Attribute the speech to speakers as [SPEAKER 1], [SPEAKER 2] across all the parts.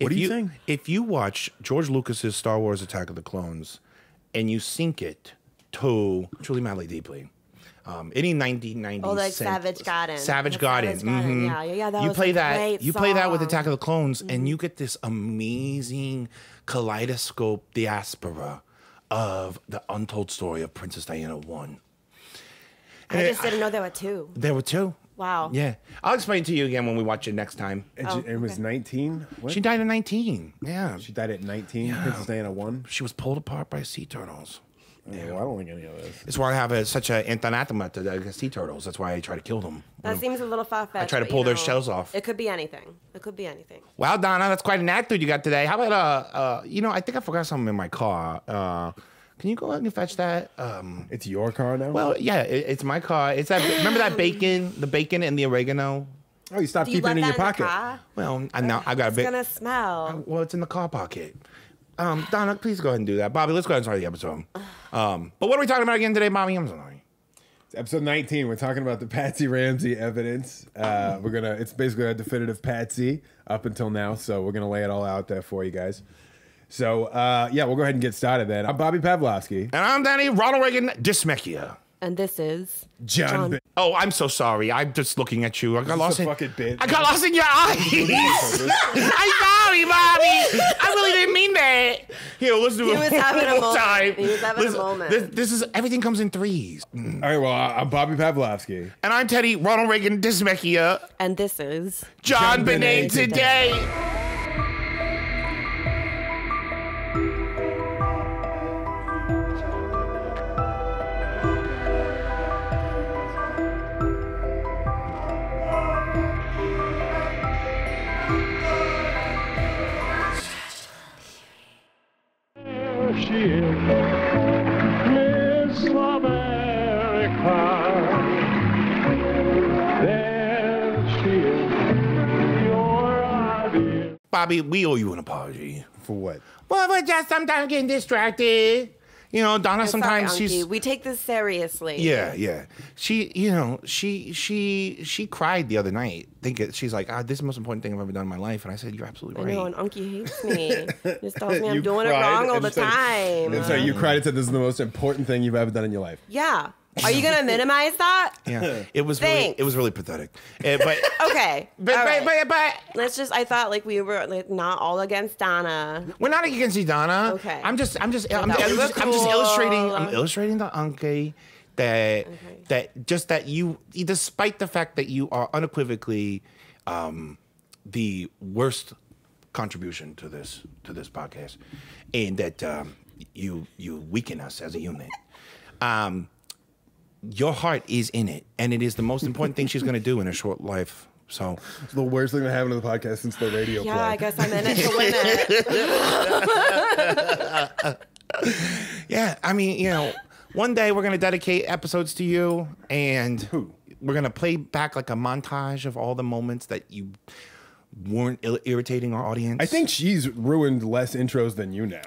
[SPEAKER 1] What do you think?
[SPEAKER 2] If you watch George Lucas's Star Wars Attack of the Clones and you sync it to Truly Madly Deeply, any 1990s.
[SPEAKER 3] Oh, like Savage Garden.
[SPEAKER 2] Savage Garden.
[SPEAKER 3] Mm-hmm. Yeah. That
[SPEAKER 2] you
[SPEAKER 3] was
[SPEAKER 2] play
[SPEAKER 3] a
[SPEAKER 2] that.
[SPEAKER 3] great
[SPEAKER 2] You play that with
[SPEAKER 3] song.
[SPEAKER 2] Attack of the Clones, and you get this amazing kaleidoscope diaspora of the untold story of Princess Diana 1.
[SPEAKER 3] I just didn't know there were two.
[SPEAKER 2] There were two.
[SPEAKER 3] Wow.
[SPEAKER 2] Yeah. I'll explain to you again when we watch it next time.
[SPEAKER 1] It was 19? What?
[SPEAKER 2] She died at 19. Yeah.
[SPEAKER 1] She died at 19? Yeah. Princess Diana 1?
[SPEAKER 2] She was pulled apart by sea turtles.
[SPEAKER 1] Yeah, well, I don't think any of this.
[SPEAKER 2] It's why I have such an anathema to the sea turtles. That's why I try to kill them.
[SPEAKER 3] That seems a little far-fetched.
[SPEAKER 2] I try to pull their shells off.
[SPEAKER 3] It could be anything. It could be anything.
[SPEAKER 2] Wow, Donna, that's quite an attitude you got today. How about, I think I forgot something in my car. Can you go ahead and fetch that?
[SPEAKER 1] It's your car now?
[SPEAKER 2] Well, yeah, it's my car. It's that. Remember that bacon? The bacon and the oregano?
[SPEAKER 1] Oh, you stopped keeping it in your pocket.
[SPEAKER 2] Well, I got a bit.
[SPEAKER 3] It's gonna smell.
[SPEAKER 2] Well, it's in the car pocket. Donna, please go ahead and do that. Bobby, let's go ahead and start the episode. But what are we talking about again today, Bobby? I'm sorry.
[SPEAKER 1] It's episode 19. We're talking about the Patsy Ramsey evidence. It's basically our definitive Patsy up until now. So we're gonna lay it all out there for you guys. So we'll go ahead and get started then. I'm Bobby Pavlovsky.
[SPEAKER 2] And I'm Danny Ronald Reagan Dismechia.
[SPEAKER 3] And this is
[SPEAKER 1] John.
[SPEAKER 2] Oh, I'm so sorry. I'm just looking at you. I got lost in
[SPEAKER 1] fucking bit.
[SPEAKER 2] I got lost in your eyes. I'm sorry, Bobby. I really didn't mean that. Here, let's do it
[SPEAKER 3] was having a moment.
[SPEAKER 2] time.
[SPEAKER 3] He was having a moment.
[SPEAKER 2] This is everything comes in threes.
[SPEAKER 1] All right, well, I'm Bobby Pavlovsky.
[SPEAKER 2] And I'm Teddy Ronald Reagan Dismechia.
[SPEAKER 3] And this is
[SPEAKER 2] JonBenet today.
[SPEAKER 4] Miss America, there she is, your idea.
[SPEAKER 2] Bobby, we owe you an apology.
[SPEAKER 1] For what?
[SPEAKER 2] Well, we're just sometimes getting distracted. You know, Donna, sometimes
[SPEAKER 3] sorry,
[SPEAKER 2] she's...
[SPEAKER 3] We take this seriously.
[SPEAKER 2] Yeah. She cried the other night. She's like, this is the most important thing I've ever done in my life. And I said, you're absolutely right.
[SPEAKER 3] I know, and Unky hates me. Just tells me I'm
[SPEAKER 1] You
[SPEAKER 3] doing it
[SPEAKER 1] cried
[SPEAKER 3] wrong all
[SPEAKER 1] and
[SPEAKER 3] the
[SPEAKER 1] said-
[SPEAKER 3] time.
[SPEAKER 1] And so you cried and said this is the most important thing you've ever done in your life.
[SPEAKER 3] Yeah. Are you gonna minimize that?
[SPEAKER 2] Yeah, it was
[SPEAKER 3] Thanks.
[SPEAKER 2] really pathetic. But
[SPEAKER 3] Okay.
[SPEAKER 2] but,
[SPEAKER 3] all
[SPEAKER 2] but,
[SPEAKER 3] right.
[SPEAKER 2] but
[SPEAKER 3] Let's just. I thought like we were like not all against Donna.
[SPEAKER 2] we're not against you, Donna.
[SPEAKER 3] Okay.
[SPEAKER 2] I'm just
[SPEAKER 3] thought we were
[SPEAKER 2] illustrating.
[SPEAKER 3] cool.
[SPEAKER 2] I'm illustrating the Unky that you, despite the fact that you are unequivocally the worst contribution to this podcast, and that you weaken us as a unit. Your heart is in it, and it is the most important thing she's going to do in her short life. So
[SPEAKER 1] It's the worst thing that happened to the podcast since the radio play.
[SPEAKER 3] Yeah, I guess I'm in it to win it.
[SPEAKER 2] yeah, I mean, one day we're going to dedicate episodes to you, and we're going to play back like a montage of all the moments that you weren't irritating our audience.
[SPEAKER 1] I think she's ruined less intros than you now.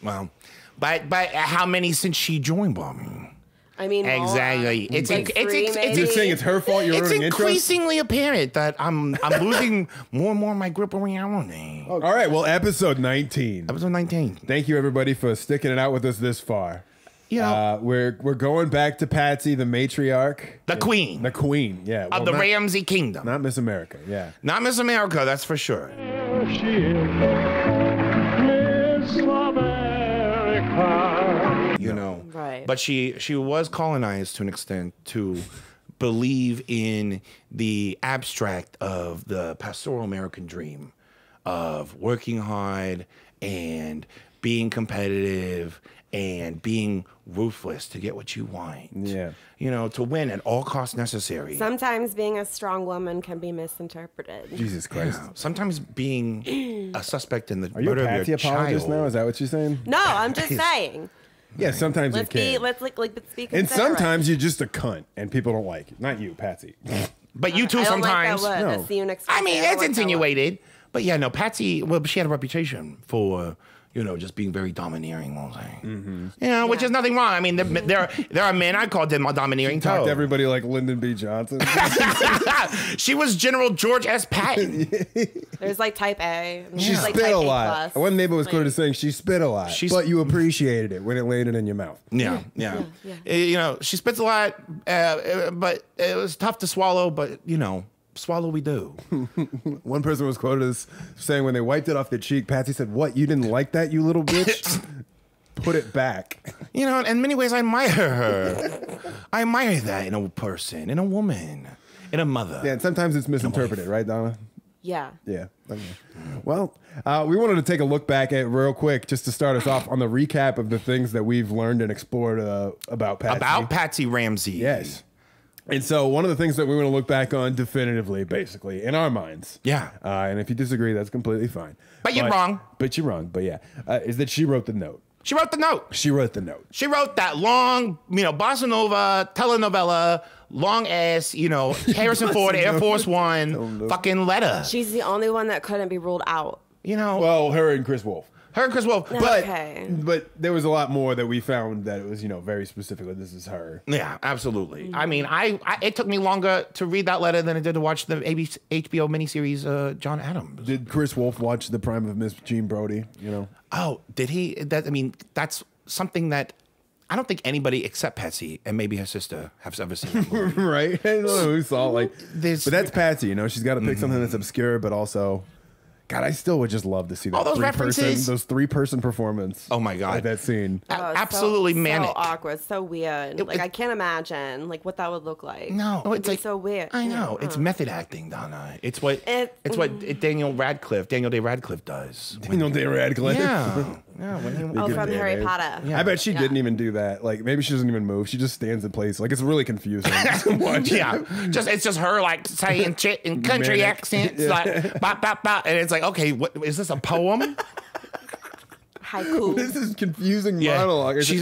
[SPEAKER 2] Well, but how many since she joined, Bobby?
[SPEAKER 3] I mean,
[SPEAKER 2] Exactly.
[SPEAKER 3] It's like three, maybe?
[SPEAKER 1] You're saying it's her fault you're
[SPEAKER 2] It's
[SPEAKER 1] ruining intros?
[SPEAKER 2] increasingly apparent that I'm losing more and more of my grip on reality.
[SPEAKER 1] All right, well, episode 19.
[SPEAKER 2] Episode 19.
[SPEAKER 1] Thank you, everybody, for sticking it out with us this far. We're going back to Patsy, the matriarch.
[SPEAKER 2] The queen.
[SPEAKER 1] The queen, yeah.
[SPEAKER 2] Of the Ramsey Kingdom.
[SPEAKER 1] Not Miss America, yeah.
[SPEAKER 2] Not Miss America, that's for sure.
[SPEAKER 4] There she is, Miss America.
[SPEAKER 3] Right.
[SPEAKER 2] But she was colonized to an extent to believe in the abstract of the pastoral American dream of working hard and being competitive and being ruthless to get what you want.
[SPEAKER 1] Yeah.
[SPEAKER 2] To win at all costs necessary.
[SPEAKER 3] Sometimes being a strong woman can be misinterpreted.
[SPEAKER 1] Jesus Christ.
[SPEAKER 2] Yeah. Sometimes being a suspect in the
[SPEAKER 1] Are you a
[SPEAKER 2] murder
[SPEAKER 1] Patsy
[SPEAKER 2] of your
[SPEAKER 1] apologist
[SPEAKER 2] child.
[SPEAKER 1] now? Is that what you're saying?
[SPEAKER 3] No, I'm just saying.
[SPEAKER 1] Yeah, sometimes
[SPEAKER 3] Let's
[SPEAKER 1] you can.
[SPEAKER 3] speak.
[SPEAKER 1] And sometimes you're just a cunt and people don't like it. Not you, Patsy.
[SPEAKER 2] But you too
[SPEAKER 3] I don't
[SPEAKER 2] sometimes.
[SPEAKER 3] Like that
[SPEAKER 1] No.
[SPEAKER 3] See you next
[SPEAKER 2] I
[SPEAKER 3] week.
[SPEAKER 2] mean,
[SPEAKER 3] don't
[SPEAKER 2] it's
[SPEAKER 3] like that
[SPEAKER 2] insinuated. But yeah, no, Patsy, well, she had a reputation for, just being very domineering all day. Which is nothing wrong. I mean, there are men I called them domineering too.
[SPEAKER 1] Talked to everybody like Lyndon B. Johnson.
[SPEAKER 2] She was General George S. Patton.
[SPEAKER 3] There's like type A.
[SPEAKER 1] She
[SPEAKER 3] There's, like,
[SPEAKER 1] spit
[SPEAKER 3] type
[SPEAKER 1] a
[SPEAKER 3] A
[SPEAKER 1] lot.
[SPEAKER 3] plus.
[SPEAKER 1] One neighbor was quoted as saying she spit a lot, but you appreciated it when it landed in your mouth.
[SPEAKER 2] Yeah. She spits a lot, but it was tough to swallow. But swallow we do.
[SPEAKER 1] One person was quoted as saying when they wiped it off their cheek, Patsy said, "What? You didn't like that, you little bitch? Put it back."
[SPEAKER 2] In many ways, I admire her. I admire that in a person, in a woman, in a mother.
[SPEAKER 1] Yeah, and sometimes it's misinterpreted, right, Donna?
[SPEAKER 3] Yeah.
[SPEAKER 1] Yeah. Okay. Well, we wanted to take a look back at real quick just to start us off on the recap of the things that we've learned and explored about Patsy.
[SPEAKER 2] About Patsy Ramsey.
[SPEAKER 1] Yes. And so one of the things that we want to look back on definitively, basically, in our minds.
[SPEAKER 2] Yeah.
[SPEAKER 1] And if you disagree, that's completely fine.
[SPEAKER 2] But you're wrong.
[SPEAKER 1] But you're wrong. But yeah, is that she wrote the note.
[SPEAKER 2] She wrote the note.
[SPEAKER 1] She wrote the note.
[SPEAKER 2] She wrote that long, bossa nova, telenovela, long ass, Harrison Ford, Air Force One, fucking letter.
[SPEAKER 3] She's the only one that couldn't be ruled out.
[SPEAKER 1] Well, her and Chris Wolf.
[SPEAKER 2] Her and Chris Wolf.
[SPEAKER 1] But there was a lot more that we found that it was, very specifically, this is her.
[SPEAKER 2] Yeah, absolutely. I mean, it took me longer to read that letter than it did to watch the HBO miniseries John Adams.
[SPEAKER 1] Did Chris Wolf watch The Prime of Miss Jean Brodie,
[SPEAKER 2] Oh, did he? That's something that I don't think anybody except Patsy and maybe her sister have ever seen.
[SPEAKER 1] Right? I don't know who saw but that's Patsy, she's got to pick something that's obscure, but also... God, I still would just love to see that.
[SPEAKER 2] All those references.
[SPEAKER 1] Those three-person performance.
[SPEAKER 2] Oh my God.
[SPEAKER 1] That scene.
[SPEAKER 2] Absolutely manic.
[SPEAKER 3] So awkward, so weird. I can't imagine what that would look like.
[SPEAKER 2] No,
[SPEAKER 3] it's like so weird.
[SPEAKER 2] I know. It's method acting, Donna. It's what Daniel Day Radcliffe does.
[SPEAKER 1] Daniel Day Radcliffe.
[SPEAKER 2] Yeah.
[SPEAKER 3] From Harry Potter.
[SPEAKER 1] Yeah. I bet she didn't even do that. Maybe she doesn't even move. She just stands in place. It's really confusing.
[SPEAKER 2] Yeah. It's just her saying shit in country accents, bop, bop, bop. And it's okay, what is this, a poem?
[SPEAKER 3] Haiku.
[SPEAKER 1] This is confusing monologue. Is she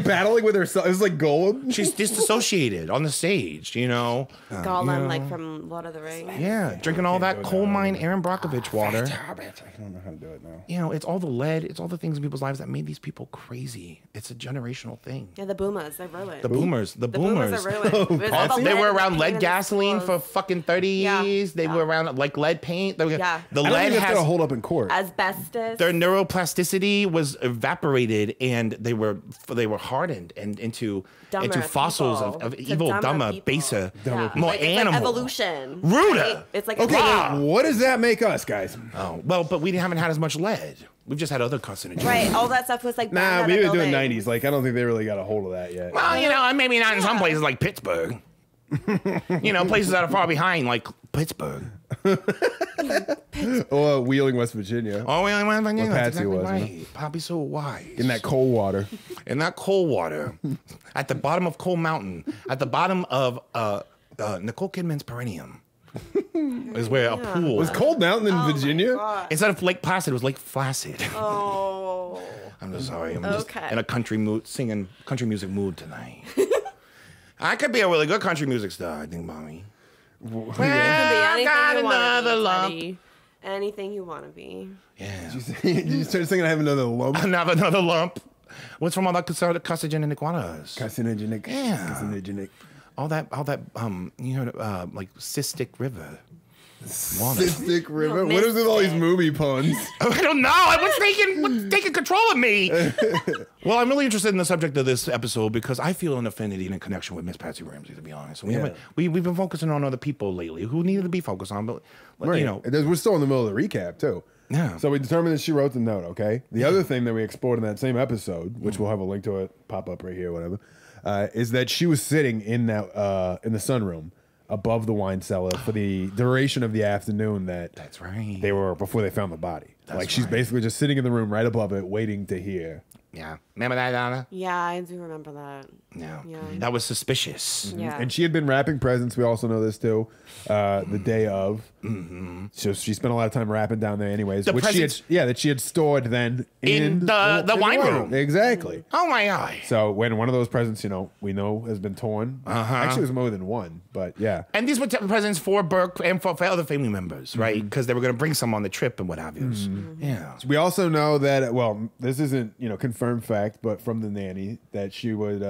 [SPEAKER 1] battling with herself? It's like Gollum.
[SPEAKER 2] She's disassociated on the stage,
[SPEAKER 3] Gollum, from Lord of the Rings.
[SPEAKER 2] Yeah, drinking all that coal mine Aaron Brockovich water.
[SPEAKER 1] I don't know how to do it now.
[SPEAKER 2] It's all the lead, it's all the things in people's lives that made these people crazy. It's a generational thing.
[SPEAKER 3] Yeah, the boomers, they're ruined.
[SPEAKER 2] The boomers
[SPEAKER 3] are ruined.
[SPEAKER 2] They were around lead gasoline for fucking 30 years. They were around lead paint. The lead
[SPEAKER 1] has to hold up in court.
[SPEAKER 3] Asbestos.
[SPEAKER 2] Their neuroplasticity was evaporated, and they were hardened and into fossils of evil, dumber, baser, more animal.
[SPEAKER 3] Evolution.
[SPEAKER 2] Ruder.
[SPEAKER 3] Right? It's
[SPEAKER 1] okay. What does that make us, guys?
[SPEAKER 2] Oh well, but we haven't had as much lead. We've just had other carcinogens.
[SPEAKER 3] Right. All that stuff was
[SPEAKER 1] nah, we were doing 90s. I don't think they really got a hold of that yet.
[SPEAKER 2] Well, maybe not in some places like Pittsburgh. Places that are far behind, like Pittsburgh.
[SPEAKER 1] Or Wheeling, West Virginia.
[SPEAKER 2] Oh, Wheeling, West Virginia.
[SPEAKER 1] Where Patsy
[SPEAKER 2] exactly
[SPEAKER 1] was.
[SPEAKER 2] Right. Poppy so wise.
[SPEAKER 1] In that cold water.
[SPEAKER 2] At the bottom of Coal Mountain. At the bottom of Nicole Kidman's Perineum. Is where a pool.
[SPEAKER 1] Was Cold Mountain in Virginia?
[SPEAKER 2] Instead of Lake Placid, it was Lake Flaccid.
[SPEAKER 3] Oh.
[SPEAKER 2] I'm just sorry. I'm just in a country mood, singing country music mood tonight. I could be a really good country music star, I think, Mommy.
[SPEAKER 3] Well, I got another lump. Anything you want to be.
[SPEAKER 2] Yeah.
[SPEAKER 1] You started singing I have another lump?
[SPEAKER 2] Another lump. What's from all that carcinogenic iguanas?
[SPEAKER 1] Carcinogenic.
[SPEAKER 2] Yeah.
[SPEAKER 1] Carcinogenic.
[SPEAKER 2] All that cystic river.
[SPEAKER 1] Cystic river? What is with all these movie puns?
[SPEAKER 2] I don't know. What's taking control of me? Well, I'm really interested in the subject of this episode because I feel an affinity and a connection with Miss Patsy Ramsey, to be honest. We've been focusing on other people lately who needed to be focused on, but
[SPEAKER 1] we're still in the middle of the recap too.
[SPEAKER 2] Yeah.
[SPEAKER 1] So we determined that she wrote the note. Okay. The other thing that we explored in that same episode, which we'll have a link to it pop up right here, whatever, is that she was sitting in the sunroom above the wine cellar for the duration of the afternoon
[SPEAKER 2] that's right.
[SPEAKER 1] They were before they found the body. She's basically just sitting in the room right above it, waiting to hear.
[SPEAKER 2] Yeah. Remember that, Donna?
[SPEAKER 3] Yeah, I do remember that.
[SPEAKER 2] Yeah. That was suspicious.
[SPEAKER 3] Yeah.
[SPEAKER 1] And she had been wrapping presents. We also know this too. The day of. So she spent a lot of time rapping down there, anyways.
[SPEAKER 2] The
[SPEAKER 1] which
[SPEAKER 2] presents-
[SPEAKER 1] that she had stored then
[SPEAKER 2] In the wine room.
[SPEAKER 1] Exactly.
[SPEAKER 2] Oh my God.
[SPEAKER 1] So when one of those presents, we know has been torn. Actually, it was more than one, but yeah.
[SPEAKER 2] And these were presents for Burke and for other family members, right? Because they were going to bring some on the trip and what have you. Yeah.
[SPEAKER 1] We also know that, well, this isn't, confirmed fact, but from the nanny, that she would,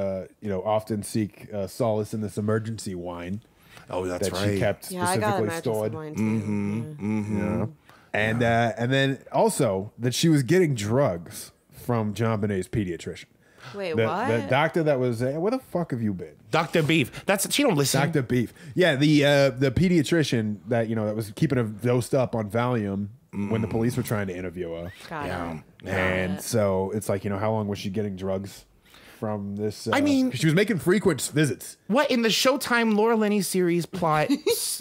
[SPEAKER 1] often seek solace in this emergency wine.
[SPEAKER 2] Oh, that's
[SPEAKER 1] that
[SPEAKER 2] right.
[SPEAKER 1] she kept specifically stored. And then also that she was getting drugs from JonBenet's pediatrician.
[SPEAKER 3] Wait,
[SPEAKER 1] The
[SPEAKER 3] what?
[SPEAKER 1] doctor that was, where the fuck have you been?
[SPEAKER 2] Dr. Beef. She don't listen.
[SPEAKER 1] Dr. Beef. Yeah, the pediatrician that, that was keeping her dosed up on Valium when the police were trying to interview her.
[SPEAKER 3] Got it.
[SPEAKER 1] And so it's like, how long was she getting drugs from this?
[SPEAKER 2] I mean,
[SPEAKER 1] 'cause she was making frequent visits.
[SPEAKER 2] What in the Showtime Laura Linney series plot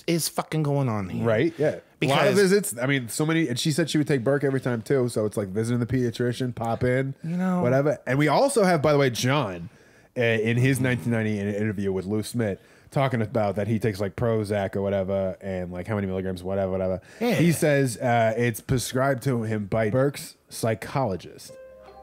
[SPEAKER 2] is fucking going on here?
[SPEAKER 1] Right? Yeah.
[SPEAKER 2] Because
[SPEAKER 1] a lot of visits. I mean, so many. And she said she would take Burke every time too. So it's like visiting the pediatrician, pop in, whatever. And we also have, by the way, John in his 1990 interview with Lou Smith talking about that he takes like Prozac or whatever and like how many milligrams, whatever.
[SPEAKER 2] Yeah.
[SPEAKER 1] He says it's prescribed to him by Burke's psychologist.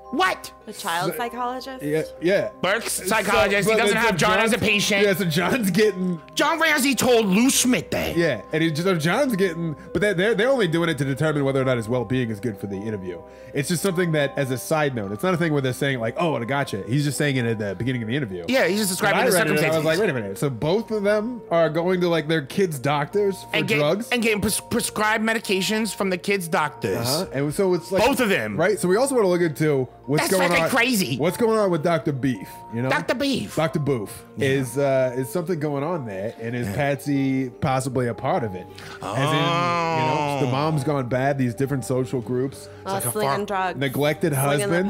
[SPEAKER 2] What?
[SPEAKER 3] The child psychologist?
[SPEAKER 1] Yeah.
[SPEAKER 2] Burke's psychologist. He
[SPEAKER 1] but
[SPEAKER 2] doesn't
[SPEAKER 1] it's
[SPEAKER 2] have John as a patient.
[SPEAKER 1] Yeah, so John's getting.
[SPEAKER 2] John Ramsey told Lou Smith that.
[SPEAKER 1] Yeah, and John's getting, but they're only doing it to determine whether or not his well-being is good for the interview. It's just something that, as a side note, it's not a thing where they're saying like, "Oh, I gotcha." He's just saying it at the beginning of the interview.
[SPEAKER 2] Yeah, he's just describing the circumstances.
[SPEAKER 1] I was like, wait a minute. So both of them are going to like their kids' doctors for drugs
[SPEAKER 2] and getting prescribed medications from the kids' doctors.
[SPEAKER 1] And so it's like
[SPEAKER 2] both of them,
[SPEAKER 1] right? So we also want to look into what's
[SPEAKER 2] That's
[SPEAKER 1] going
[SPEAKER 2] fucking
[SPEAKER 1] on.
[SPEAKER 2] Crazy.
[SPEAKER 1] What's going on with Dr. Beef?
[SPEAKER 2] Dr. Beef,
[SPEAKER 1] Dr. Beuf is something going on there, and is Patsy possibly a part of it? As in, the mom's gone bad. These different social groups,
[SPEAKER 3] Slinging drugs,
[SPEAKER 1] neglected
[SPEAKER 3] slinging
[SPEAKER 1] husband,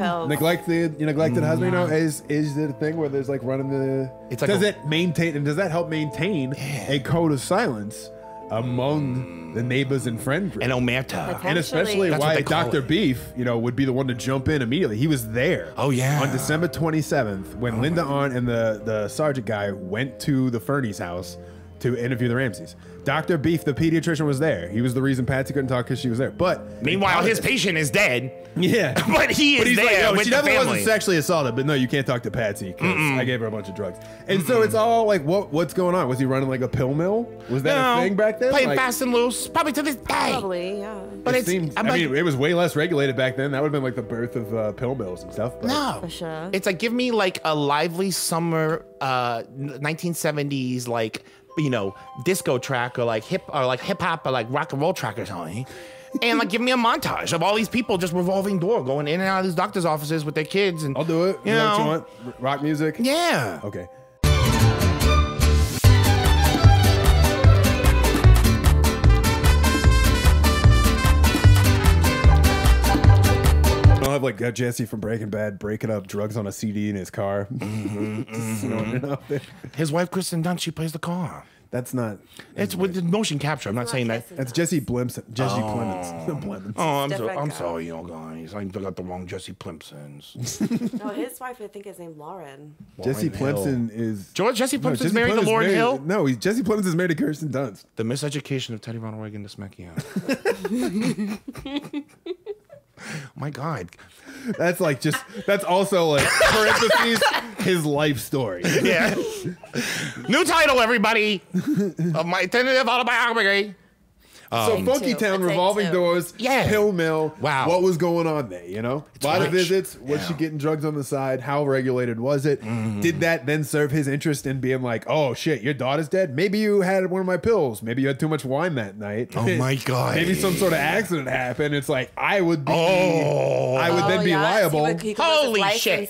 [SPEAKER 1] neglected husband. Is it a thing where there's like running the?
[SPEAKER 2] It's like
[SPEAKER 1] does it maintain and does that help maintain a code of silence among the neighbors and friend group?
[SPEAKER 2] And Omerta.
[SPEAKER 1] And especially
[SPEAKER 2] That's what
[SPEAKER 1] why
[SPEAKER 2] they call
[SPEAKER 1] Dr.
[SPEAKER 2] it.
[SPEAKER 1] Beef, would be the one to jump in immediately. He was there.
[SPEAKER 2] Oh, yeah.
[SPEAKER 1] On December 27th, when Linda Arndt and the sergeant guy went to the Fernie's house to interview the Ramseys. Dr. Beef, the pediatrician, was there. He was the reason Patsy couldn't talk because she was there. But
[SPEAKER 2] meanwhile, his patient is dead.
[SPEAKER 1] Yeah,
[SPEAKER 2] but he is
[SPEAKER 1] he's
[SPEAKER 2] there
[SPEAKER 1] like, yo,
[SPEAKER 2] with
[SPEAKER 1] she
[SPEAKER 2] the
[SPEAKER 1] definitely
[SPEAKER 2] family.
[SPEAKER 1] wasn't sexually assaulted, but no, you can't talk to Patsy because I gave her a bunch of drugs. And so it's all like, what's going on? Was he running like a pill mill? Was that a thing back then?
[SPEAKER 2] Playing
[SPEAKER 1] like,
[SPEAKER 2] fast and loose, probably to this day.
[SPEAKER 3] Probably, yeah.
[SPEAKER 2] But
[SPEAKER 1] it seems, it was way less regulated back then. That would have been like the birth of pill mills and stuff. But.
[SPEAKER 2] No,
[SPEAKER 3] for sure.
[SPEAKER 2] It's like, give me like a lively summer 1970s like disco track or like hip hop or like rock and roll track or something. And like give me a montage of all these people just revolving door going in and out of these doctors' offices with their kids. And
[SPEAKER 1] I'll do it. You know what you want? Rock music?
[SPEAKER 2] Yeah.
[SPEAKER 1] Okay. I'll have like Jesse from Breaking Bad breaking up drugs on a CD in his car.
[SPEAKER 2] His wife Kristen Dunst, she plays the car.
[SPEAKER 1] That's not.
[SPEAKER 2] It's with the motion capture. I'm not saying that.
[SPEAKER 1] That's Jesse Plemons. Jesse Plemons.
[SPEAKER 2] Oh, I'm sorry, guys. I got the wrong Jesse Plemons.
[SPEAKER 3] No, his wife, I think, is named Lauren.
[SPEAKER 1] Jesse Plemons is
[SPEAKER 2] Jesse Plemons is married to Lauren Hill.
[SPEAKER 1] No, Jesse Plemons is married to Kirsten Dunst.
[SPEAKER 2] The miseducation of Teddy Ronald Reagan to Smacky My God.
[SPEAKER 1] That's like that's also like parentheses his life story.
[SPEAKER 2] Yeah. New title, everybody, of my tentative autobiography.
[SPEAKER 1] So Funky Town, revolving doors, pill mill.
[SPEAKER 2] Wow.
[SPEAKER 1] What was going on there, A lot of visits. Was she getting drugs on the side? How regulated was it? Did that then serve his interest in being like, oh shit, your daughter's dead? Maybe you had one of my pills. Maybe you had too much wine that night.
[SPEAKER 2] Oh my God.
[SPEAKER 1] Maybe some sort of accident happened. It's like, I would then be liable.
[SPEAKER 2] Holy shit.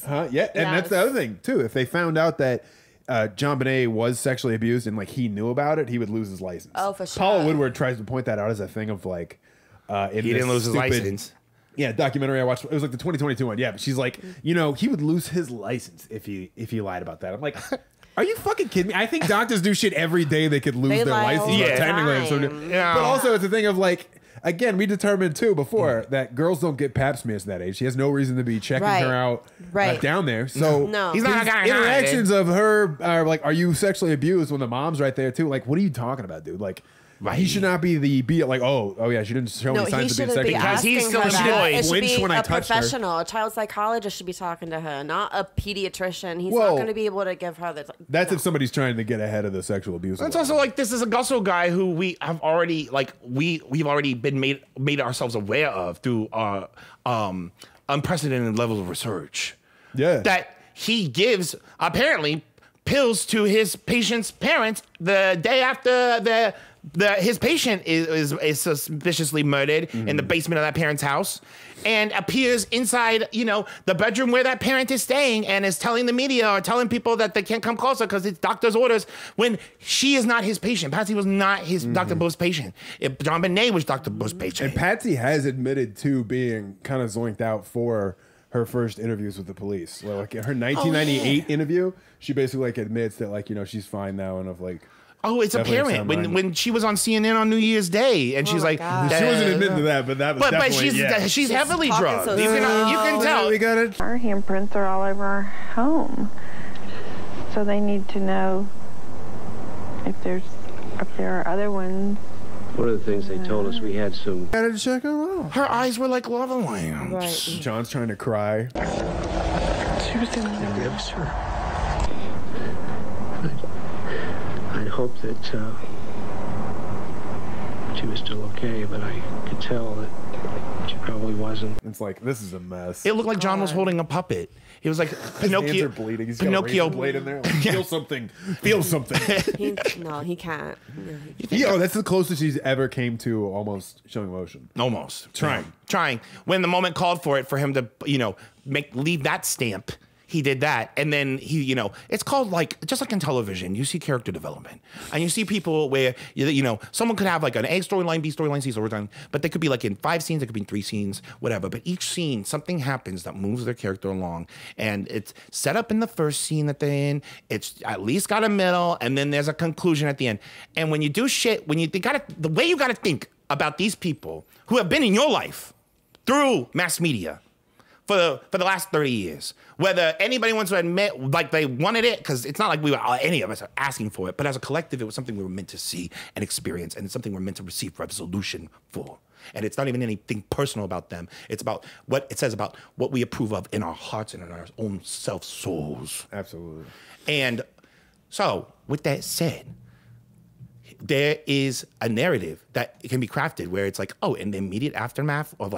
[SPEAKER 1] Huh? Yeah. And that's the other thing too. If they found out that JonBenet was sexually abused and like he knew about it, he would lose his license.
[SPEAKER 3] Oh, for sure.
[SPEAKER 1] Paula Woodward tries to point that out as a thing of like,
[SPEAKER 2] he didn't lose his license.
[SPEAKER 1] Yeah, documentary I watched. It was like the 2022 one. Yeah, but she's like, he would lose his license if he lied about that. I'm like, are you fucking kidding me? I think doctors do shit every day they could lose their license.
[SPEAKER 3] Yeah,
[SPEAKER 1] technically. But also it's a thing of like. Again, we determined too before that girls don't get pap smears at that age. He has no reason to be checking her out down there. So
[SPEAKER 2] he's not gonna
[SPEAKER 1] interactions of her are like, are you sexually abused when the mom's right there too? Like, what are you talking about, dude? Like,
[SPEAKER 2] Right.
[SPEAKER 1] He should not be like, oh yeah, she didn't show
[SPEAKER 3] No,
[SPEAKER 1] any
[SPEAKER 3] he
[SPEAKER 1] signs of being
[SPEAKER 3] shouldn't be
[SPEAKER 1] sexually.
[SPEAKER 2] Because he's
[SPEAKER 3] asking
[SPEAKER 2] still
[SPEAKER 3] her that.
[SPEAKER 2] employed.
[SPEAKER 3] It should
[SPEAKER 1] Flinched
[SPEAKER 3] be
[SPEAKER 1] when I
[SPEAKER 3] a
[SPEAKER 1] touched her.
[SPEAKER 3] professional. A child psychologist should be talking to her, not a pediatrician. He's
[SPEAKER 1] Well,
[SPEAKER 3] not going to be able to give her the.
[SPEAKER 1] That's if somebody's trying to get ahead of the sexual abuse.
[SPEAKER 2] It's also like this is a also guy who we have already like we've already been made ourselves aware of through unprecedented levels of research.
[SPEAKER 1] Yeah.
[SPEAKER 2] That he gives apparently pills to his patient's parents the day after his patient is suspiciously murdered in the basement of that parent's house, and appears inside, the bedroom where that parent is staying, and is telling the media or telling people that they can't come closer because it's doctor's orders, when she is not his patient. Patsy was not his Dr. Beauf's patient. JonBenet was Dr. Beauf's patient.
[SPEAKER 1] And Patsy has admitted to being kind of zoinked out for her first interviews with the police. Like in her 1998 interview, she basically like admits that like, she's fine now and of like.
[SPEAKER 2] Oh, it's
[SPEAKER 1] definitely
[SPEAKER 2] apparent when she was on CNN on New Year's Day, and she's like,
[SPEAKER 3] God.
[SPEAKER 1] She wasn't admitting to that, but that was definitely,
[SPEAKER 2] but she's heavily
[SPEAKER 3] talking
[SPEAKER 2] drugged.
[SPEAKER 3] so
[SPEAKER 2] You can tell.
[SPEAKER 1] We got it.
[SPEAKER 5] Our handprints are all over our home. So they need to know if there are other ones.
[SPEAKER 6] One of the things they told us, we had some.
[SPEAKER 1] Got to check them out.
[SPEAKER 2] Her eyes were like lava lamps.
[SPEAKER 3] Right.
[SPEAKER 1] John's trying to cry.
[SPEAKER 5] She was in the
[SPEAKER 6] Yes, sir. I'd hoped that she was still okay, but I could tell that she probably wasn't.
[SPEAKER 1] It's like, this is a mess.
[SPEAKER 2] It looked like John was holding a puppet. It was like
[SPEAKER 1] His hands
[SPEAKER 2] Pinocchio.
[SPEAKER 1] are bleeding. He's got a
[SPEAKER 2] Pinocchio
[SPEAKER 1] razor blade in there. Like, feel something. Feel something.
[SPEAKER 3] No, he can't. No,
[SPEAKER 1] Yeah, that's the closest he's ever came to almost showing emotion.
[SPEAKER 2] Almost
[SPEAKER 1] Trying.
[SPEAKER 2] trying. When the moment called for it, for him to leave that stamp, he did that, and then he it's called like just like in television, you see character development, and you see people where someone could have like an A storyline, B storyline, C storyline, but they could be like in 5 scenes, it could be in 3 scenes, whatever. But each scene, something happens that moves their character along, and it's set up in the first scene that they're in. It's at least got a middle, and then there's a conclusion at the end. And when you do shit, the way you gotta think about these people who have been in your life through mass media for the last 30 years. Whether anybody wants to admit like they wanted it, because it's not like any of us are asking for it, but as a collective, it was something we were meant to see and experience, and it's something we're meant to receive resolution for. And it's not even anything personal about them. It's about what it says about what we approve of in our hearts and in our own self-souls.
[SPEAKER 1] Absolutely.
[SPEAKER 2] And so, with that said, there is a narrative that can be crafted where it's like, oh, in the immediate aftermath of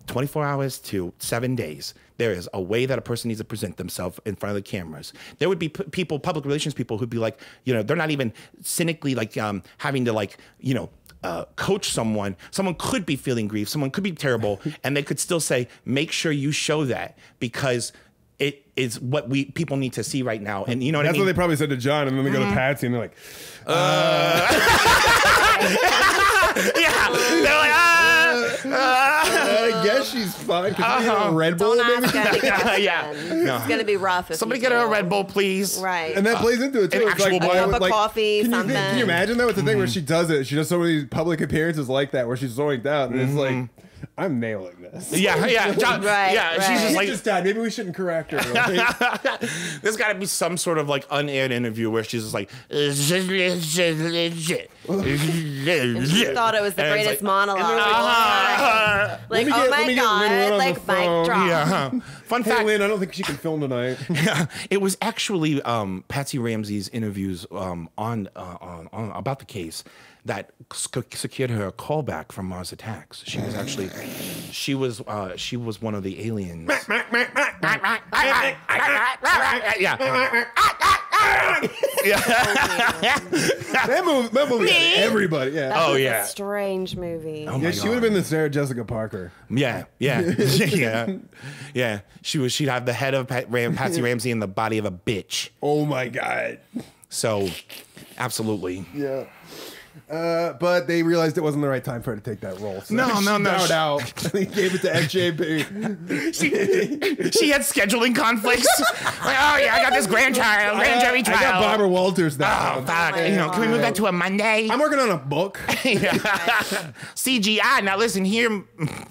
[SPEAKER 2] 24 hours to 7 days, there is a way that a person needs to present themselves in front of the cameras. There would be people, public relations people, who'd be like, they're not even cynically like having to like, coach someone. Someone could be feeling grief. Someone could be terrible, and they could still say, make sure you show that, because it is what people need to see right now. And you know what
[SPEAKER 1] That's
[SPEAKER 2] I mean?
[SPEAKER 1] what they probably said to John, and then they go to Patsy, and they're like,
[SPEAKER 2] Yeah, they're like,
[SPEAKER 1] I guess she's fine. Could you get a Red Bull,
[SPEAKER 3] Don't
[SPEAKER 1] maybe?
[SPEAKER 3] ask any questions.
[SPEAKER 2] Yeah. No.
[SPEAKER 3] It's gonna be rough. If
[SPEAKER 2] somebody
[SPEAKER 3] you
[SPEAKER 2] get her a
[SPEAKER 3] do.
[SPEAKER 2] Red Bull, please.
[SPEAKER 3] Right.
[SPEAKER 1] And that plays into it too.
[SPEAKER 2] An
[SPEAKER 1] It's like,
[SPEAKER 2] actual
[SPEAKER 1] why
[SPEAKER 2] cup
[SPEAKER 1] would,
[SPEAKER 3] of
[SPEAKER 1] like,
[SPEAKER 3] coffee,
[SPEAKER 1] Can you
[SPEAKER 3] something.
[SPEAKER 1] imagine that? It's the thing where she does it. She does so many public appearances like that where she's zoinked out, and it's like, I'm nailing this.
[SPEAKER 2] Yeah. John,
[SPEAKER 3] Right,
[SPEAKER 2] yeah, she's
[SPEAKER 3] right.
[SPEAKER 2] just
[SPEAKER 1] She
[SPEAKER 2] like,
[SPEAKER 1] just died. Maybe we shouldn't correct her. Like,
[SPEAKER 2] there's got to be some sort of like unaired interview where she's just like,
[SPEAKER 3] And she thought it was the
[SPEAKER 2] And it's
[SPEAKER 3] greatest
[SPEAKER 2] like,
[SPEAKER 3] monologue.
[SPEAKER 1] Let
[SPEAKER 3] Like,
[SPEAKER 1] me
[SPEAKER 3] oh
[SPEAKER 1] get
[SPEAKER 3] my
[SPEAKER 1] Lynn
[SPEAKER 3] god!
[SPEAKER 1] on the
[SPEAKER 3] Like
[SPEAKER 1] phone.
[SPEAKER 3] mic drop.
[SPEAKER 2] yeah. Fun
[SPEAKER 1] hey,
[SPEAKER 2] fact.
[SPEAKER 1] Lynn, I don't think she can film tonight.
[SPEAKER 2] It was actually Patsy Ramsey's interviews on about the case that secured her a callback from Mars Attacks. She was actually she was one of the aliens.
[SPEAKER 1] that movie had everybody. Yeah.
[SPEAKER 3] That
[SPEAKER 2] Oh,
[SPEAKER 3] was
[SPEAKER 2] yeah.
[SPEAKER 3] a strange movie.
[SPEAKER 2] Oh,
[SPEAKER 1] Yeah,
[SPEAKER 2] my
[SPEAKER 1] she
[SPEAKER 2] God.
[SPEAKER 1] would have been the Sarah Jessica Parker.
[SPEAKER 2] Yeah. She'd have the head of Patsy Ramsey and the body of a bitch.
[SPEAKER 1] Oh my God.
[SPEAKER 2] So, absolutely.
[SPEAKER 1] Yeah. But they realized it wasn't the right time for her to take that role. So
[SPEAKER 2] No.
[SPEAKER 1] she bowed out. They gave it to FJB.
[SPEAKER 2] She had scheduling conflicts. Like, oh yeah, I got this grand jury
[SPEAKER 1] I
[SPEAKER 2] trial.
[SPEAKER 1] got Barbara Walters now.
[SPEAKER 2] Oh fuck!
[SPEAKER 3] my
[SPEAKER 2] Can we move that to a Monday?
[SPEAKER 1] I'm working on a book.
[SPEAKER 2] CGI. Now listen here.